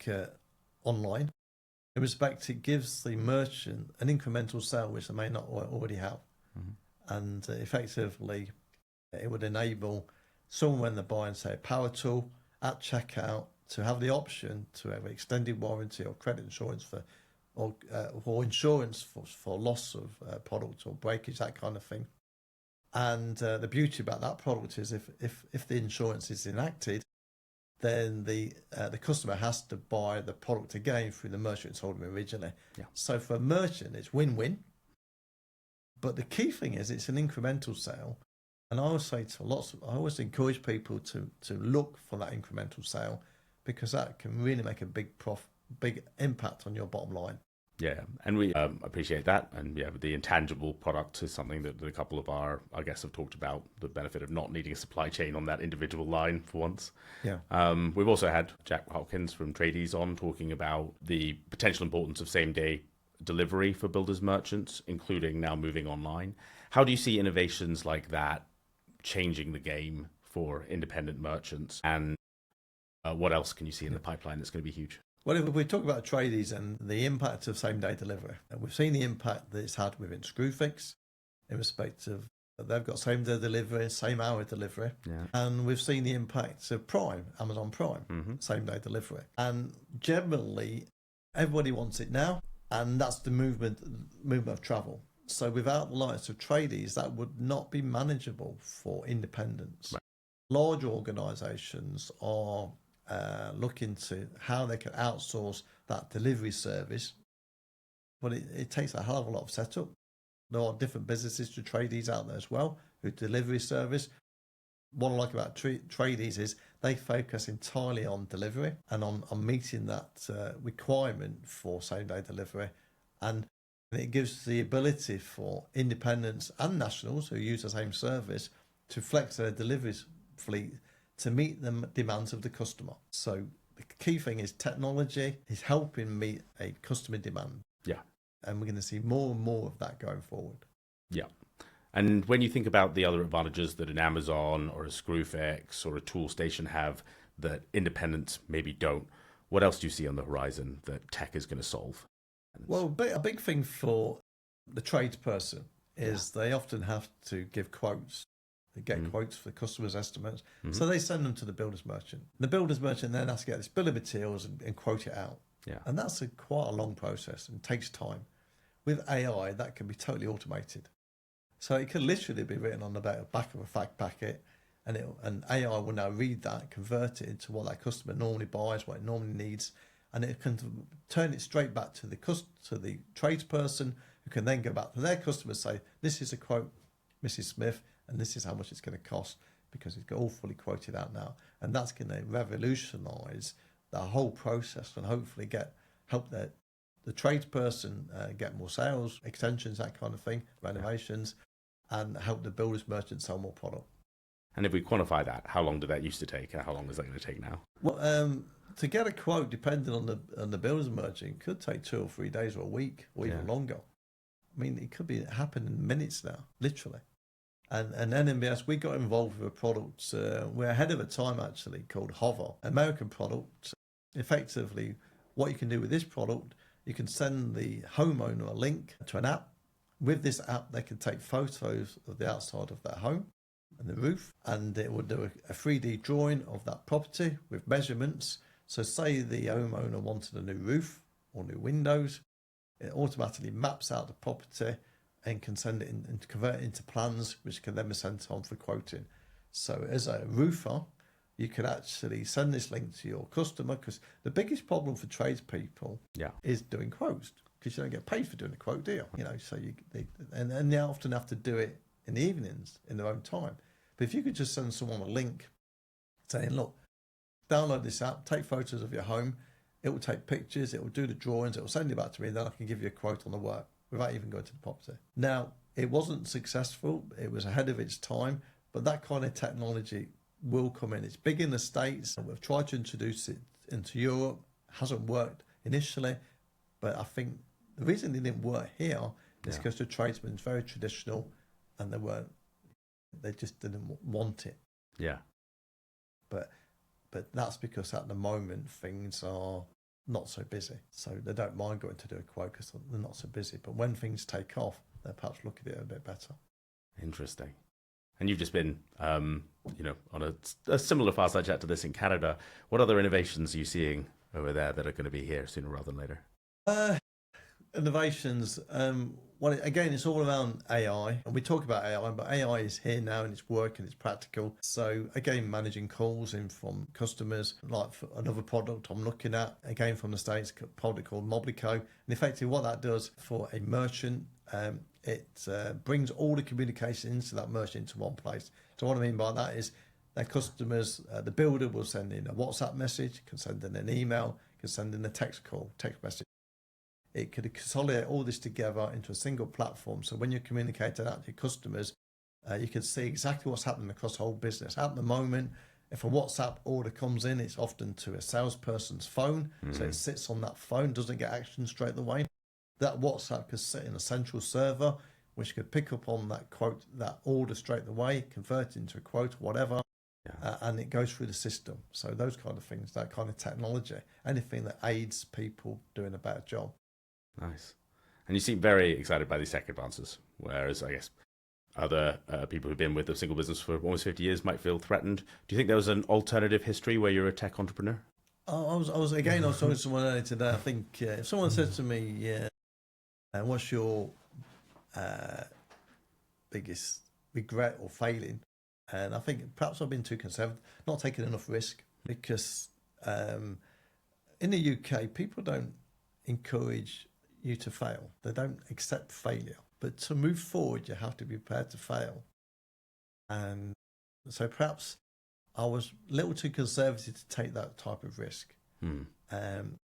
online. In respect, it gives the merchant an incremental sale which they may not already have. And effectively, it would enable someone when they're buying, say, a power tool at checkout to have the option to have extended warranty or credit insurance or insurance for loss of product or breakage, that kind of thing. And the beauty about that product is if the insurance is enacted, then the customer has to buy the product again through the merchant who sold them originally. Yeah. So for a merchant, it's win-win. But the key thing is it's an incremental sale. And I always say I always encourage people to look for that incremental sale because that can really make a big impact on your bottom line. Yeah, and we appreciate that. And yeah, the intangible product is something that a couple of our guests have talked about, the benefit of not needing a supply chain on that individual line for once. Yeah. We've also had Jack Hopkins from Tradeaze on talking about the potential importance of same-day delivery for builders merchants, including now moving online. How do you see innovations like that changing the game for independent merchants? And what else can you see in the pipeline that's going to be huge? Well, if we talk about Tradeaze and the impact of same-day delivery, we've seen the impact that it's had within Screwfix in respect of they've got same-day delivery, same-hour delivery. Yeah. And we've seen the impact of Prime, Amazon Prime, same-day delivery. And generally, everybody wants it now, and that's the movement of travel. So without the likes of Tradeaze, that would not be manageable for independents. Right. Large organisations are looking to how they can outsource that delivery service, but it takes a hell of a lot of setup. There are different businesses to Tradeaze out there as well who delivery service. What I like about Tradeaze is they focus entirely on delivery and on meeting that requirement for same-day delivery, and it gives the ability for independents and nationals who use the same service to flex their delivery fleet to meet the demands of the customer. So the key thing is technology is helping meet a customer demand. Yeah. And we're going to see more and more of that going forward. Yeah. And when you think about the other advantages that an Amazon or a Screwfix or a Toolstation have that independents maybe don't, what else do you see on the horizon that tech is going to solve? Well, a big thing for the tradesperson is they often have to give quotes. They get quotes for customers' estimates. So they send them to the builder's merchant. The builder's merchant then has to get this bill of materials and quote it out. Yeah. And that's quite a long process and takes time. With AI, that can be totally automated. So it can literally be written on the back of a fact packet, and AI will now read that, convert it into what that customer normally buys, what it normally needs, and it can turn it straight back to the tradesperson, who can then go back to their customer and say, this is a quote, Mrs. Smith, and this is how much it's going to cost, because it's all fully quoted out now. And that's going to revolutionise the whole process and hopefully help the tradesperson get more sales, extensions, that kind of thing, renovations, and help the builder's merchant sell more product. And if we quantify that, how long did that used to take? How long is that going to take now? Well, to get a quote, depending on the builder's merchant, it could take 2 or 3 days or a week or even longer. I mean, it could happen in minutes now, literally. And NMBS, we got involved with a product, we're ahead of a time actually, called Hover, American product. Effectively, what you can do with this product, you can send the homeowner a link to an app. With this app, they can take photos of the outside of their home and the roof, and it will do a 3D drawing of that property with measurements. So say the homeowner wanted a new roof or new windows, It automatically maps out the property and can send it in and convert it into plans, which can then be sent on for quoting. So as a roofer, you can actually send this link to your customer, because the biggest problem for tradespeople is doing quotes, because you don't get paid for doing a quote, do you? You know, so and they often have to do it in the evenings in their own time. But if you could just send someone a link saying, look, download this app, take photos of your home, it will take pictures, it will do the drawings, it will send it back to me, and then I can give you a quote on the work without even going to the property. Now, it wasn't successful, it was ahead of its time, but that kind of technology will come in. It's big in the States, and we've tried to introduce it into Europe. Hasn't worked initially, but I think the reason it didn't work here is because the tradesmen is very traditional, and they just didn't want it. Yeah. But that's because at the moment things are not so busy, so they don't mind going to do a quote because they're not so busy. But when things take off, they perhaps look at it a bit better. Interesting. And you've just been, on a similar fireside chat to this in Canada. What other innovations are you seeing over there that are going to be here sooner rather than later? Innovations. Well, again, it's all around AI. And we talk about AI, but AI is here now and it's working, it's practical. So again, managing calls in from customers, like for another product I'm looking at, again from the States, a product called Moblico. And effectively what that does for a merchant, it brings all the communication into that merchant into one place. So what I mean by that is their customers, the builder will send in a WhatsApp message, can send in an email, can send in a text message. It could consolidate all this together into a single platform. So when you're communicating out to your customers, you can see exactly what's happening across the whole business. At the moment, if a WhatsApp order comes in, it's often to a salesperson's phone. So it sits on that phone, doesn't get action straight away. That WhatsApp could sit in a central server, which could pick up on that quote, that order straight away, convert it into a quote, whatever, and it goes through the system. So those kind of things, that kind of technology, anything that aids people doing a better job. Nice. And you seem very excited by these tech advances, whereas I guess other people who've been with a single business for almost 50 years might feel threatened. Do you think there was an alternative history where you're a tech entrepreneur? I was talking to someone earlier today. I think if someone said to me, what's your biggest regret or failing? And I think perhaps I've been too conservative, not taking enough risk, because in the UK, people don't encourage you to fail. They don't accept failure. But to move forward, you have to be prepared to fail. And so perhaps I was a little too conservative to take that type of risk.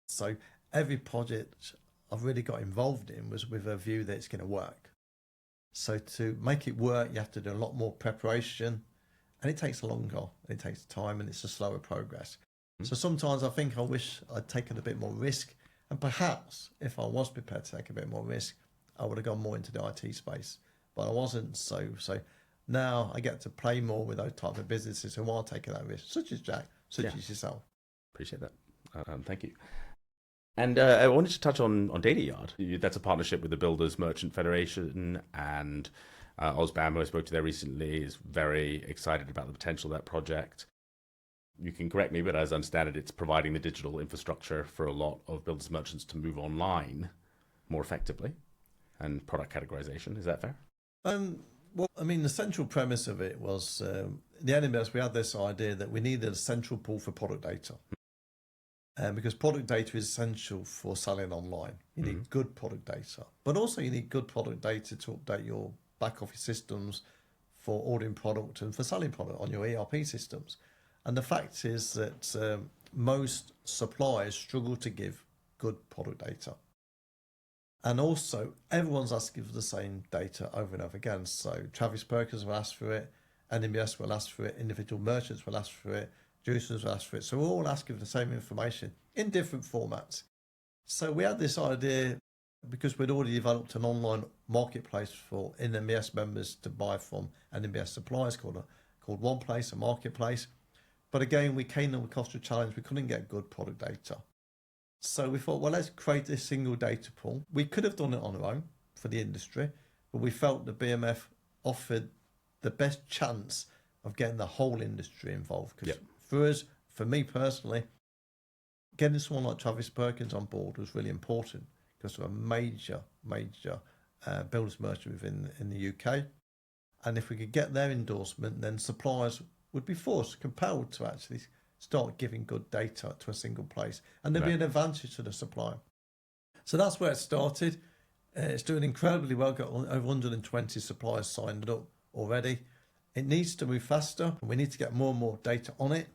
So every project I've really got involved in was with a view that it's going to work. So to make it work, you have to do a lot more preparation, and it takes longer, it takes time, and it's a slower progress. So sometimes I think I wish I'd taken a bit more risk, and perhaps if I was prepared to take a bit more risk, I would have gone more into the IT space, but I wasn't. So now I get to play more with those type of businesses who are taking that risk, such as Jack, such as yourself. Appreciate that. Thank you. And I wanted to touch on Data Yard. That's a partnership with the Builders Merchant Federation, and Osbam, who I spoke to there recently, is very excited about the potential of that project. You can correct me, but as I understand it, it's providing the digital infrastructure for a lot of builders merchants to move online more effectively, and product categorization. Is that fair? Well, I mean, the central premise of it was the NMBS. We had this idea that we needed a central pool for product data, because product data is essential for selling online. You need good product data, but also you need good product data to update your back office systems for ordering product and for selling product on your ERP systems. And the fact is that most suppliers struggle to give good product data. And also, everyone's asking for the same data over and over again. So Travis Perkins will ask for it, NMBS will ask for it, individual merchants will ask for it, juicers will ask for it. So we're all asking for the same information in different formats. So we had this idea, because we'd already developed an online marketplace for NMBS members to buy from NMBS suppliers called One Place, a marketplace. But again, we came up with cost of challenge. We couldn't get good product data. So we thought, well, let's create this single data pool. We could have done it on our own for the industry, but we felt the BMF offered the best chance of getting the whole industry involved. Because for us, for me personally, getting someone like Travis Perkins on board was really important, because we're a major builders merchant within in the UK. And if we could get their endorsement, then suppliers would be compelled to actually start giving good data to a single place. And there'd be an advantage to the supplier. So that's where it started. It's doing incredibly well, got over 120 suppliers signed up already. It needs to move faster, and we need to get more and more data on it.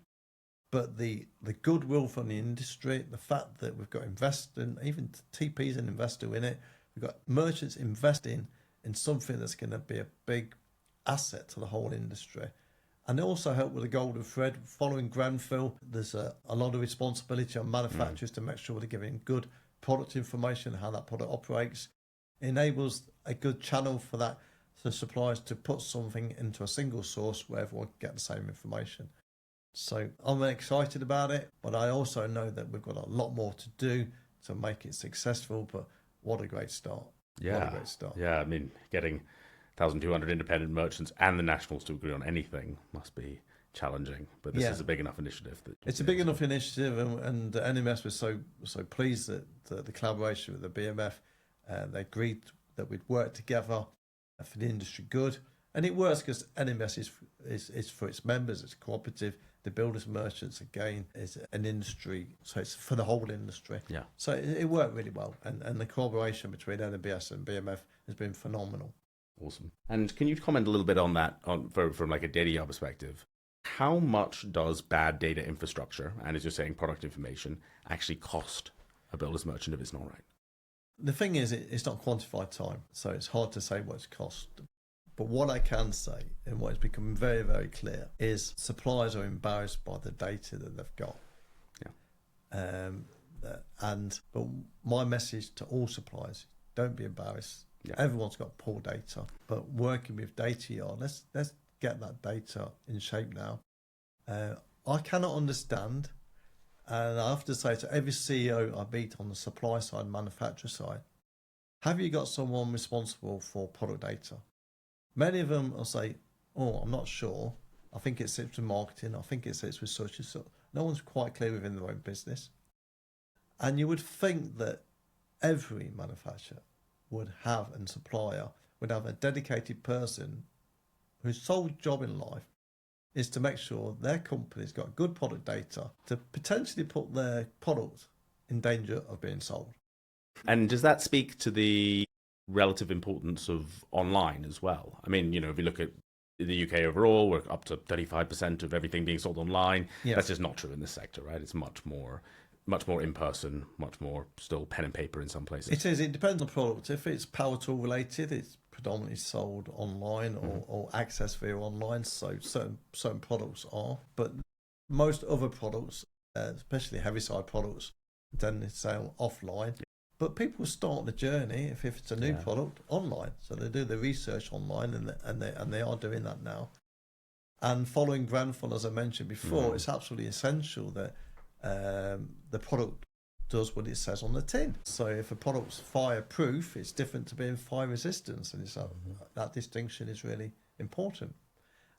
But the goodwill from the industry, the fact that we've got investors, even TP's an investor in it, we've got merchants investing in something that's going to be a big asset to the whole industry. And they also help with the golden thread. Following Grenfell, there's a lot of responsibility on manufacturers to make sure they're giving good product information, how that product operates. It enables a good channel for that, for suppliers to put something into a single source where everyone can get the same information. So I'm excited about it, but I also know that we've got a lot more to do to make it successful. But what a great start. Yeah. What a great start. Yeah, I mean, getting 1,200 independent merchants and the nationals to agree on anything must be challenging. But this is a big enough initiative. It's a big enough initiative, and NMBS was so pleased that the collaboration with the BMF, they agreed that we'd work together for the industry good. And it works because NMBS is for its members, it's cooperative. The builders merchants, again, is an industry, so it's for the whole industry. Yeah. So it worked really well, and the collaboration between NMBS and BMF has been phenomenal. Awesome. And can you comment a little bit on that, from like a data yard perspective? How much does bad data infrastructure, and as you're saying, product information, actually cost a builder's merchant if it's not right? The thing is, it's not quantified time, so it's hard to say what it's cost. But what I can say, and what has become very, very clear, is suppliers are embarrassed by the data that they've got. Yeah. But my message to all suppliers: don't be embarrassed. Yeah. Everyone's got poor data, but working with data yard, let's get that data in shape now. I cannot understand, and I have to say to every CEO I meet on the supply side, manufacturer side, have you got someone responsible for product data? Many of them will say, oh, I'm not sure. I think it sits with marketing. I think it sits with such and such. No one's quite clear within their own business. And you would think that every manufacturer would have, and supplier would have, a dedicated person whose sole job in life is to make sure their company's got good product data to potentially put their product in danger of being sold. And does that speak to the relative importance of online as well? I mean, if you look at the UK overall, we're up to 35% of everything being sold online. Yeah. That's just not true in this sector, right? It's much more in person, much more still pen and paper in some places. It is. It depends on product. If it's power tool related, it's predominantly sold online or accessed via online. So certain products are, but most other products, especially heavy side products, then they sell offline. Yeah. But people start the journey if it's a new product online. So they do the research online, and they are doing that now. And following Grenfell, as I mentioned before, it's absolutely essential that the product does what it says on the tin. So if a product's fireproof, it's different to being fire resistance, and that distinction is really important.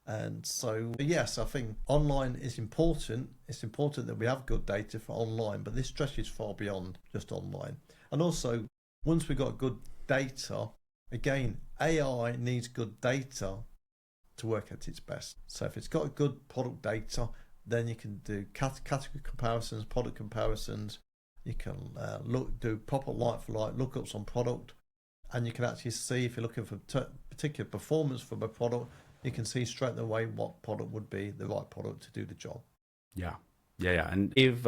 And so, yes, I think online is important. It's important that we have good data for online, but this stretches far beyond just online. And also, once we've got good data, again, AI needs good data to work at its best. So if it's got good product data, then you can do category comparisons, product comparisons. You can do proper like-for-like lookups on product, and you can actually see if you're looking for particular performance from a product, you can see straight away what product would be the right product to do the job. Yeah. And if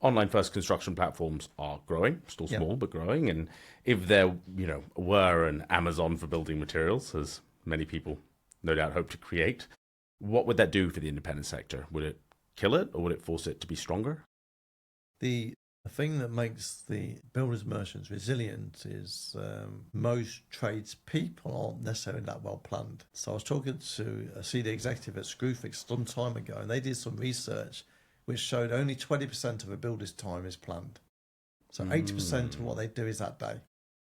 online first construction platforms are growing, still small but growing, and if there were an Amazon for building materials, as many people no doubt hope to create, what would that do for the independent sector? Would it kill it, or would it force it to be stronger? The thing that makes the builders merchants resilient is most tradespeople aren't necessarily that well planned. So I was talking to a CD executive at Screwfix some time ago, and they did some research which showed only 20% of a builder's time is planned. So 80% of what they do is that day.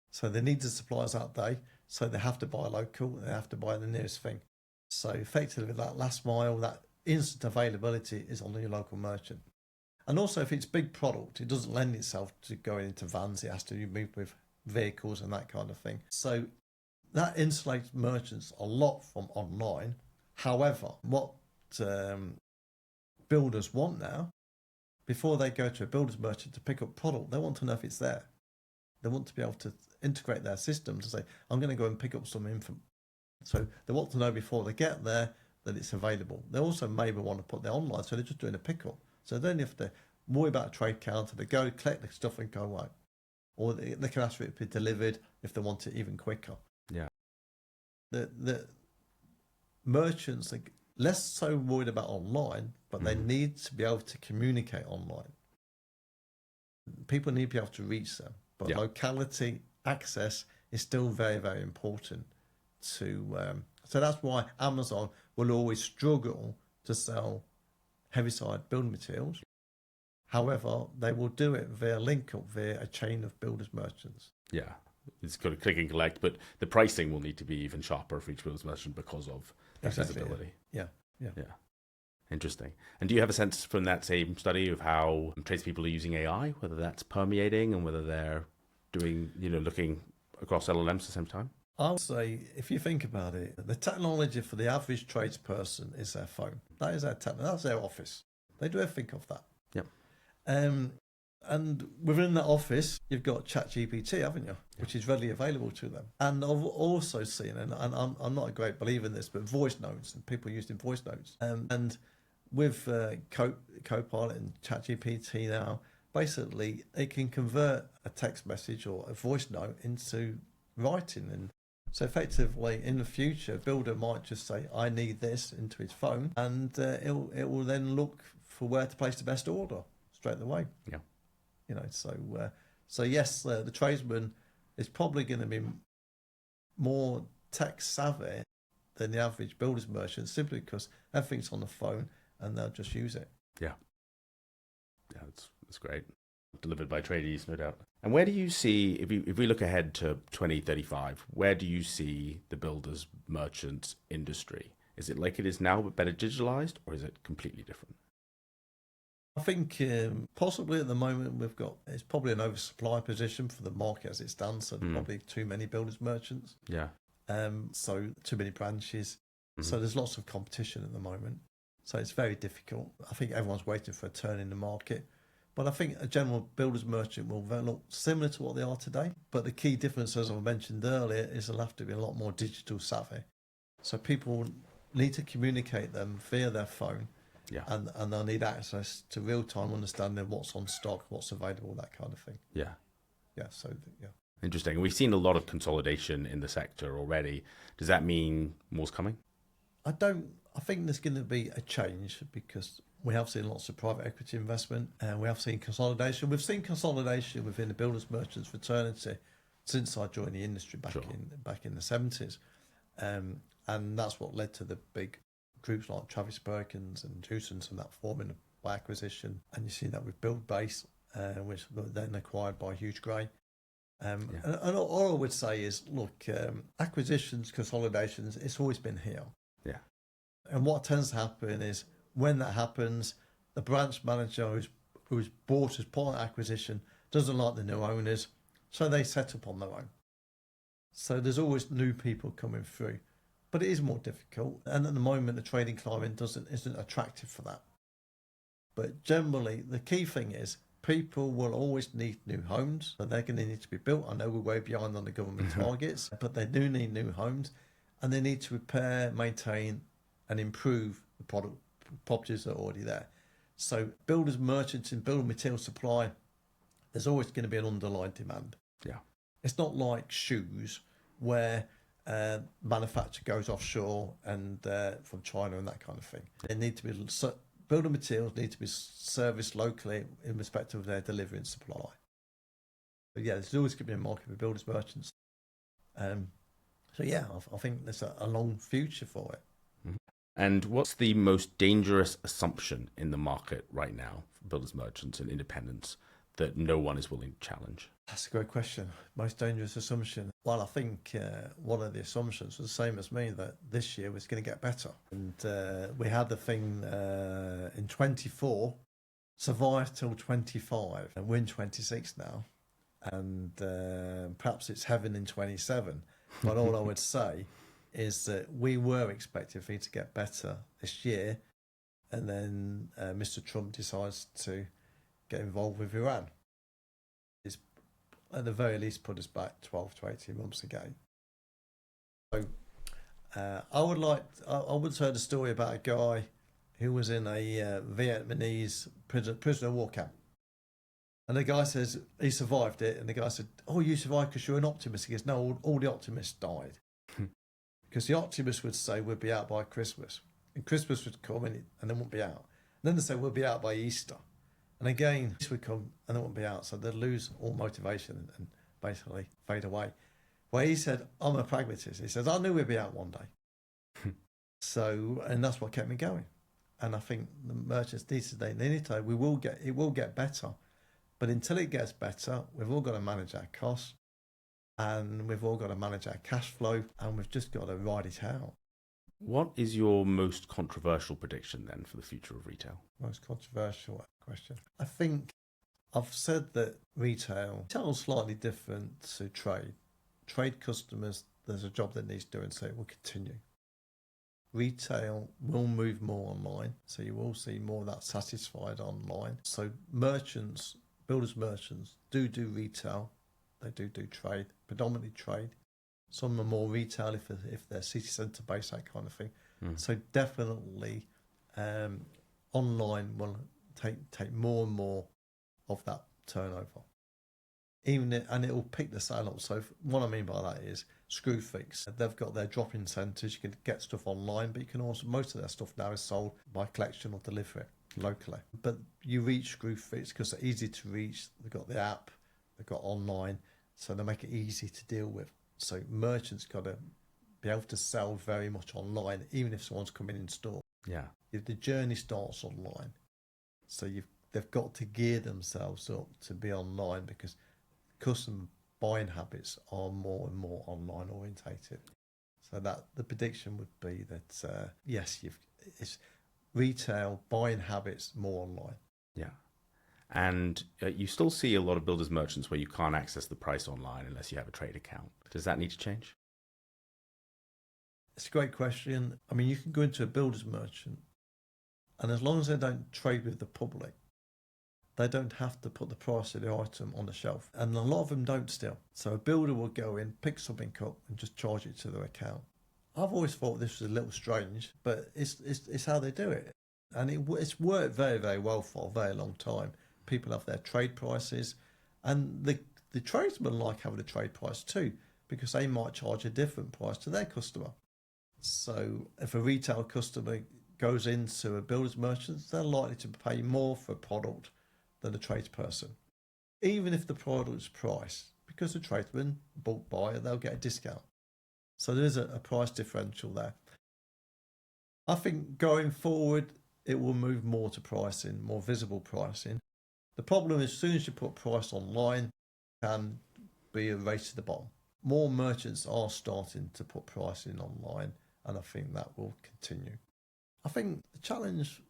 So they need the suppliers that day, so they have to buy local, they have to buy the nearest thing. So effectively that last mile, that instant availability is on your local merchant. And also, if it's big product, it doesn't lend itself to going into vans. It has to be moved with vehicles and that kind of thing. So that insulates merchants a lot from online. However, what builders want now, before they go to a builder's merchant to pick up product, they want to know if it's there. They want to be able to integrate their system to say, I'm going to go and pick up some info. So they want to know before they get there that it's available. They also maybe want to put their online, so they're just doing a pickup. So they don't have to worry about a trade counter. They go collect the stuff and go away. Or they can ask for it to be delivered if they want it even quicker. Yeah. The merchants are less so worried about online, but they need to be able to communicate online. People need to be able to reach them, but locality access is still very, very important to. So that's why Amazon will always struggle to sell heavy-side building materials. However, they will do it via link up via a chain of builders merchants. Yeah, it's got to click and collect, but the pricing will need to be even sharper for each builders merchant because of accessibility. Yeah. Interesting. And do you have a sense from that same study of how tradespeople are using AI, whether that's permeating and whether they're doing, looking across LLMs at the same time? I would say, if you think about it, the technology for the average tradesperson is their phone. That is that's their office. They do everything of that. Yep. And within that office, you've got ChatGPT, haven't you? Which is readily available to them. And I've also seen, and I'm not a great believer in this, but voice notes, and people using voice notes. And with Copilot and ChatGPT now, basically it can convert a text message or a voice note into writing. And so effectively, in the future, a builder might just say, I need this into his phone, and it will then look for where to place the best order straight away. Yeah. So yes, the tradesman is probably going to be more tech savvy than the average builder's merchant, simply because everything's on the phone and they'll just use it. Yeah, that's great. Delivered by Tradeaze, no doubt. And where do you see, if we look ahead to 2035, where do you see the builders merchants industry? Is it like it is now but better digitalized, or is it completely different? I think possibly at the moment it's probably an oversupply position for the market as it stands. So probably too many builders merchants. Yeah. So too many branches. So there's lots of competition at the moment. So it's very difficult. I think everyone's waiting for a turn in the market. But I think a general builders merchant will look similar to what they are today. But the key difference, as I mentioned earlier, is they'll have to be a lot more digital savvy. So people need to communicate them via their phone. Yeah. And they'll need access to real-time understanding what's on stock, what's available, that kind of thing. Yeah. Yeah. Interesting. We've seen a lot of consolidation in the sector already. Does that mean more's coming? I think there's going to be a change because we have seen lots of private equity investment and we have seen consolidation. We've seen consolidation within the builders merchants fraternity since I joined the industry back in the 70s. And that's what led to the big groups like Travis Perkins and Jewsons and that forming by acquisition. And you see that with Build Base, which were then acquired by Huge Grey. And all I would say is, look, acquisitions, consolidations, it's always been here. Yeah. And what tends to happen is when that happens, the branch manager who's bought as part of acquisition doesn't like the new owners, so they set up on their own. So there's always new people coming through. But it is more difficult, and at the moment the trading climate isn't attractive for that. But generally, the key thing is people will always need new homes, and they're going to need to be built. I know we're way behind on the government targets, but they do need new homes, and they need to repair, maintain, and improve the properties that are already there. So builders, merchants, and building material supply, there's always going to be an underlying demand. Yeah, it's not like shoes where manufacture goes offshore and from China and that kind of thing. They need to be building materials need to be serviced locally in respect of their delivery and supply. But yeah, there's always going to be a market for builders merchants. So yeah, I think there's a long future for it. And what's the most dangerous assumption in the market right now for builders merchants and independents that no one is willing to challenge? That's a great question. Most dangerous assumption. Well, I think one of the assumptions was the same as me, that this year was going to get better. And we had the thing in 24, survive till 25, and we're in 26 now, and perhaps it's heaven in 27. But all I would say is that we were expecting things to get better this year, and then Mr. Trump decides to get involved with Iran. It's at the very least put us back 12 to 18 months ago. So I would say the story about a guy who was in a Vietnamese prisoner of war camp. And the guy says he survived it. And the guy said, "Oh, you survived because you're an optimist." He goes, "No, all the optimists died." Because the optimists would say we'll be out by Christmas. And Christmas would come and they wouldn't be out. And then they say we'll be out by Easter. And again, this would come and they wouldn't be out. So they'd lose all motivation and basically fade away. Well, he said, "I'm a pragmatist." He says, "I knew we'd be out one day." So, and that's what kept me going. And I think the merchants need to, it will get better. But until it gets better, we've all got to manage our costs, and we've all got to manage our cash flow, and we've just got to ride it out. What is your most controversial prediction then for the future of retail? Most controversial question. I think I've said that retail is slightly different to trade. Trade customers, there's a job that needs doing, so it will continue. Retail will move more online, so you will see more of that satisfied online. So merchants, builders merchants do retail, they do trade, predominantly trade. Some are more retail if they're city centre based, that kind of thing. So definitely online will take more and more of that turnover. And it will pick the sale up. So what I mean by that is Screwfix. They've got their drop-in centres. You can get stuff online, but you can also, most of their stuff now is sold by collection or delivery locally. But you reach Screwfix because they're easy to reach. They've got the app, they've got online, so they make it easy to deal with. So merchants got to be able to sell very much online, even if someone's coming in store. Yeah. If the journey starts online, so they've got to gear themselves up to be online because customer buying habits are more and more online orientated. So that the prediction would be that yes, it's retail buying habits more online. Yeah. And you still see a lot of builders merchants where you can't access the price online unless you have a trade account. Does that need to change? It's a great question. I mean, you can go into a builder's merchant, and as long as they don't trade with the public, they don't have to put the price of the item on the shelf. And a lot of them don't still. So a builder will go in, pick something up and just charge it to their account. I've always thought this was a little strange, but it's how they do it. And it's worked very, very well for a very long time. People have their trade prices, and the tradesmen like having a trade price too, because they might charge a different price to their customer. So if a retail customer goes into a builder's merchant, they're likely to pay more for a product than a tradesperson, even if the product's priced, because the tradesman, bulk buyer, they'll get a discount. So there is a price differential there. I think going forward, it will move more to pricing, more visible pricing. The problem is, as soon as you put price online, it can be a race to the bottom. More merchants are starting to put pricing online, and I think that will continue. I think the challenge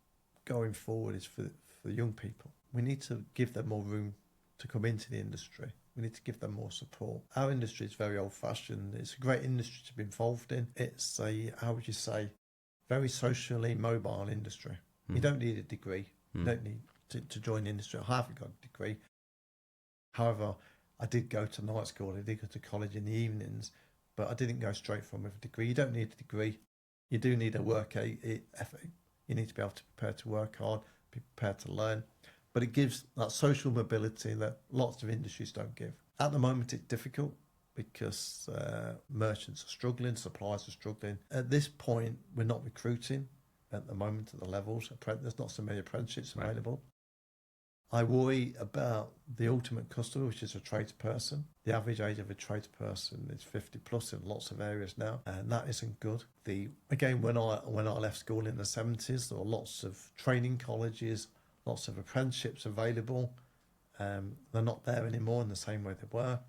going forward is for young people. We need to give them more room to come into the industry. We need to give them more support. Our industry is very old-fashioned. It's a great industry to be involved in. It's a, how would you say, very socially mobile industry. You don't need a degree. You don't need to join the industry. I haven't got a degree. However, I did go to night school. I did go to college in the evenings, but I didn't go straight from with a degree. You don't need a degree. You do need a work ethic. You need to be able to prepare to work hard, be prepared to learn. But it gives that social mobility that lots of industries don't give. At the moment, it's difficult because merchants are struggling, suppliers are struggling. At this point, we're not recruiting at the moment at the levels. There's not so many apprenticeships available. I worry about the ultimate customer, which is a tradesperson. The average age of a tradesperson is 50 plus in lots of areas now, and that isn't good. Again, when I left school in the 70s, there were lots of training colleges, lots of apprenticeships available. They're not there anymore in the same way they were.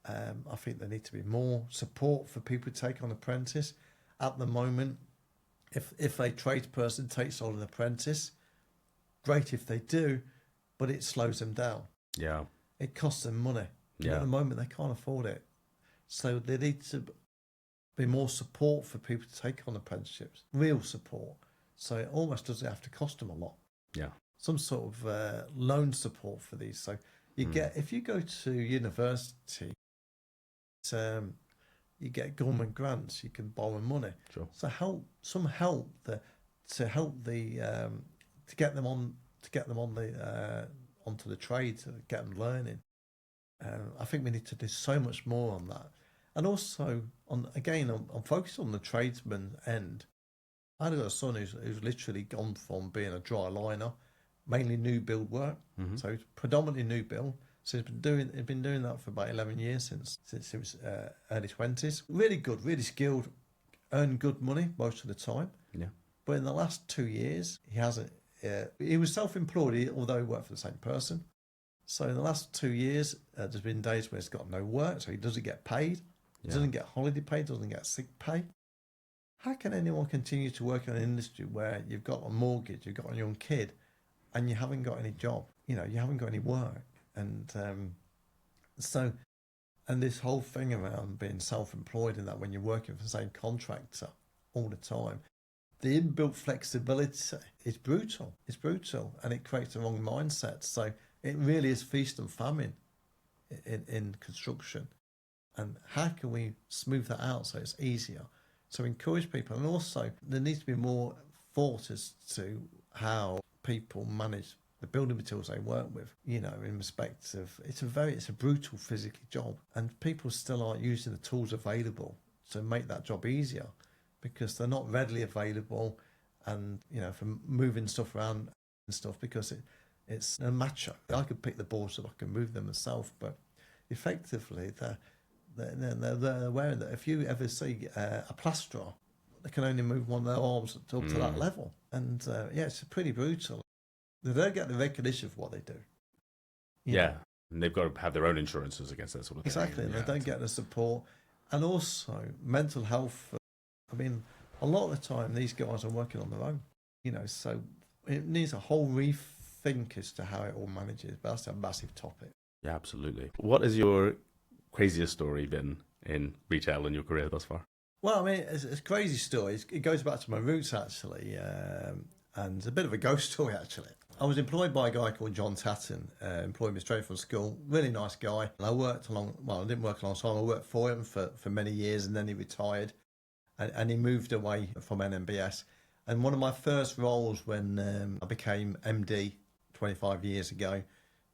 I think there needs to be more support for people to take on apprentice. At the moment, if a tradesperson takes on an apprentice, great if they do, but it slows them down. Yeah. It costs them money. And Yeah. at the moment, they can't afford it. So there needs to be more support for people to take on apprenticeships, real support. So it almost doesn't have to cost them a lot. Yeah. Some sort of loan support for these. So you get, if you go to university, you get government grants, you can borrow money. Sure. So to get them on onto the trade, to get them learning. I think we need to do so much more on that. And also, I'm focused on the tradesman end. I've got a son who's literally gone from being a dry liner, mainly new build work, so it's predominantly new build. So he's been doing that for about 11 years since he was early 20s. Really good, really skilled, earned good money most of the time. Yeah. But in the last 2 years, he hasn't. He was self-employed, although he worked for the same person. So in the last 2 years, there's been days where he's got no work, so he doesn't get paid. He doesn't get holiday pay, doesn't get sick pay. How can anyone continue to work in an industry where you've got a mortgage, you've got a young kid, and you haven't got any job? You haven't got any work. And and this whole thing around being self-employed and that when you're working for the same contractor all the time, the inbuilt flexibility is brutal. It's brutal, and it creates the wrong mindset. So it really is feast and famine in construction. And how can we smooth that out so it's easier? So encourage people, and also there needs to be more thought as to how people manage the building materials they work with, in respect of it's a brutal physical job, and people still aren't using the tools available to make that job easier because they're not readily available, and for moving stuff around and stuff, because it's a macho. I could pick the boards up, I can move them myself, but effectively they're wearing that. If you ever see a plasterer, they can only move one of their arms up to that level, and it's pretty brutal. They don't get the recognition for what they do. Yeah, and they've got to have their own insurances against that sort of thing. Exactly, and they don't get the support. And also, mental health. I mean, a lot of the time, these guys are working on their own. So it needs a whole rethink as to how it all manages. But that's a massive topic. Yeah, absolutely. What has your craziest story been in retail in your career thus far? Well, I mean, it's a crazy story. It goes back to my roots, actually, and it's a bit of a ghost story, actually. I was employed by a guy called John Tatton, employed me straight from school, really nice guy. And I didn't work alongside him, I worked for him for many years, and then he retired, and he moved away from NMBS. And one of my first roles when I became MD 25 years ago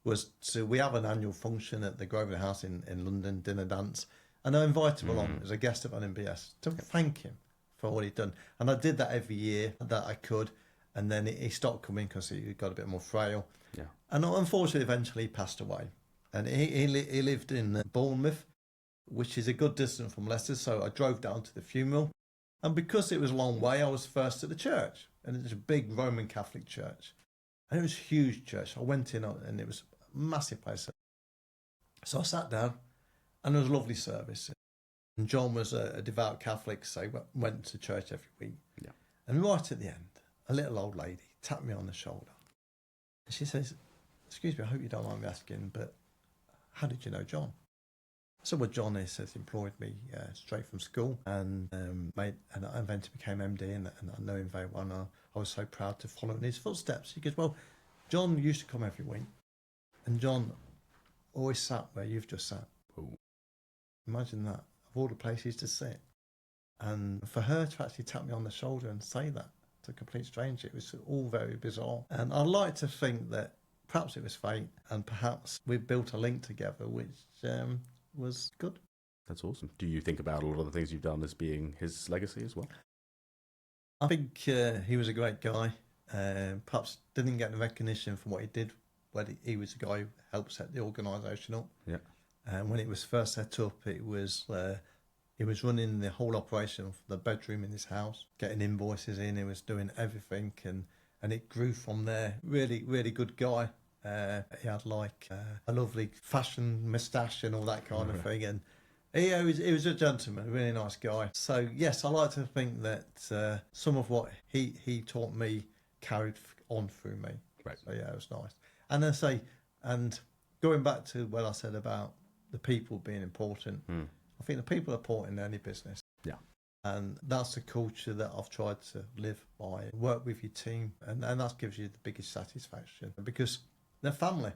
was we have an annual function at the Grosvenor House in London, dinner dance, and I invited him along as a guest of NMBS to thank him for what he'd done. And I did that every year that I could. And then he stopped coming because he got a bit more frail. Yeah. And unfortunately, eventually he passed away. And he lived in Bournemouth, which is a good distance from Leicester. So I drove down to the funeral. And because it was a long way, I was first at the church. And it's a big Roman Catholic church. And it was a huge church. I went in and it was a massive place. So I sat down and it was a lovely service. And John was a devout Catholic, so he went to church every week. Yeah. And right at the end, a little old lady tapped me on the shoulder. And she says, "Excuse me, I hope you don't mind me asking, but how did you know John?" I said, "Well, John has employed me straight from school, and I eventually became MD, and I know him very well, and I was so proud to follow in his footsteps." He goes, "Well, John used to come every week, and John always sat where you've just sat." Ooh. Imagine that, of all the places to sit. And for her to actually tap me on the shoulder and say that to a complete stranger, it was all very bizarre. And I'd like to think that perhaps it was fate, and perhaps we built a link together, which was good. That's awesome. Do you think about a lot of the things you've done as being his legacy as well? I think he was a great guy. Perhaps didn't get the recognition for what he did, but he was the guy who helped set the organisation up. Yeah. And when it was first set up, it was he was running the whole operation for the bedroom in his house, getting invoices in. He was doing everything, and it grew from there. Really, really good guy. He had like a lovely fashion moustache and all that kind of thing. And he was a gentleman, a really nice guy. So yes, I like to think that some of what he taught me carried on through me. Right. So yeah, it was nice. And I say, and going back to what I said about the people being important, I think the people are important in any business. Yeah. And that's the culture that I've tried to live by. Work with your team, and that gives you the biggest satisfaction because they're family.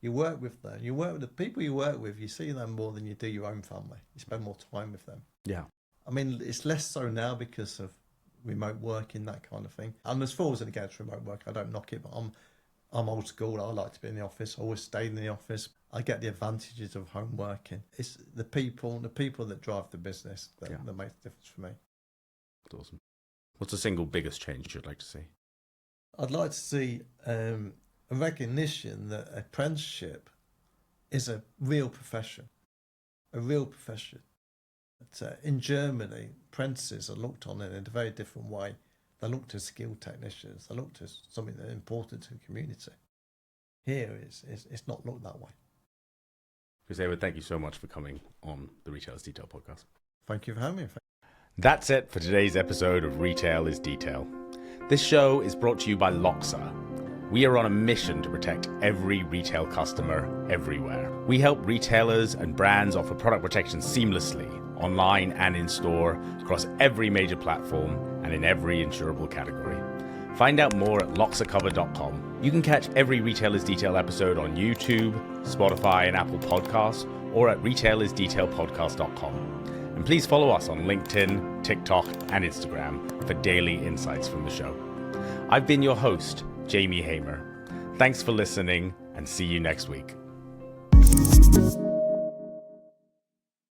You work with them. You work with the people you work with. You see them more than you do your own family. You spend more time with them. Yeah. I mean, it's less so now because of remote working, that kind of thing. And as far as against remote work, I don't knock it, but I'm old school. I like to be in the office. I always stayed in the office. I get the advantages of home working. It's the people that drive the business that makes the difference for me. That's awesome. What's the single biggest change you'd like to see? I'd like to see a recognition that apprenticeship is a real profession. A real profession. But, in Germany, apprentices are looked on in a very different way. They're looked as skilled technicians. They're looked as something that's important to the community. Here, it's not looked that way. Chris Hayward, thank you so much for coming on the Retail is Detail podcast. Thank you for having me. That's it for today's episode of Retail is Detail. This show is brought to you by Loxa. We are on a mission to protect every retail customer everywhere. We help retailers and brands offer product protection seamlessly, online and in store, across every major platform and in every insurable category. Find out more at loxacover.com. You can catch every Retail is Detail episode on YouTube, Spotify and Apple Podcasts, or at retailisdetailpodcast.com. And please follow us on LinkedIn, TikTok, and Instagram for daily insights from the show. I've been your host, Jamie Hamer. Thanks for listening, and see you next week.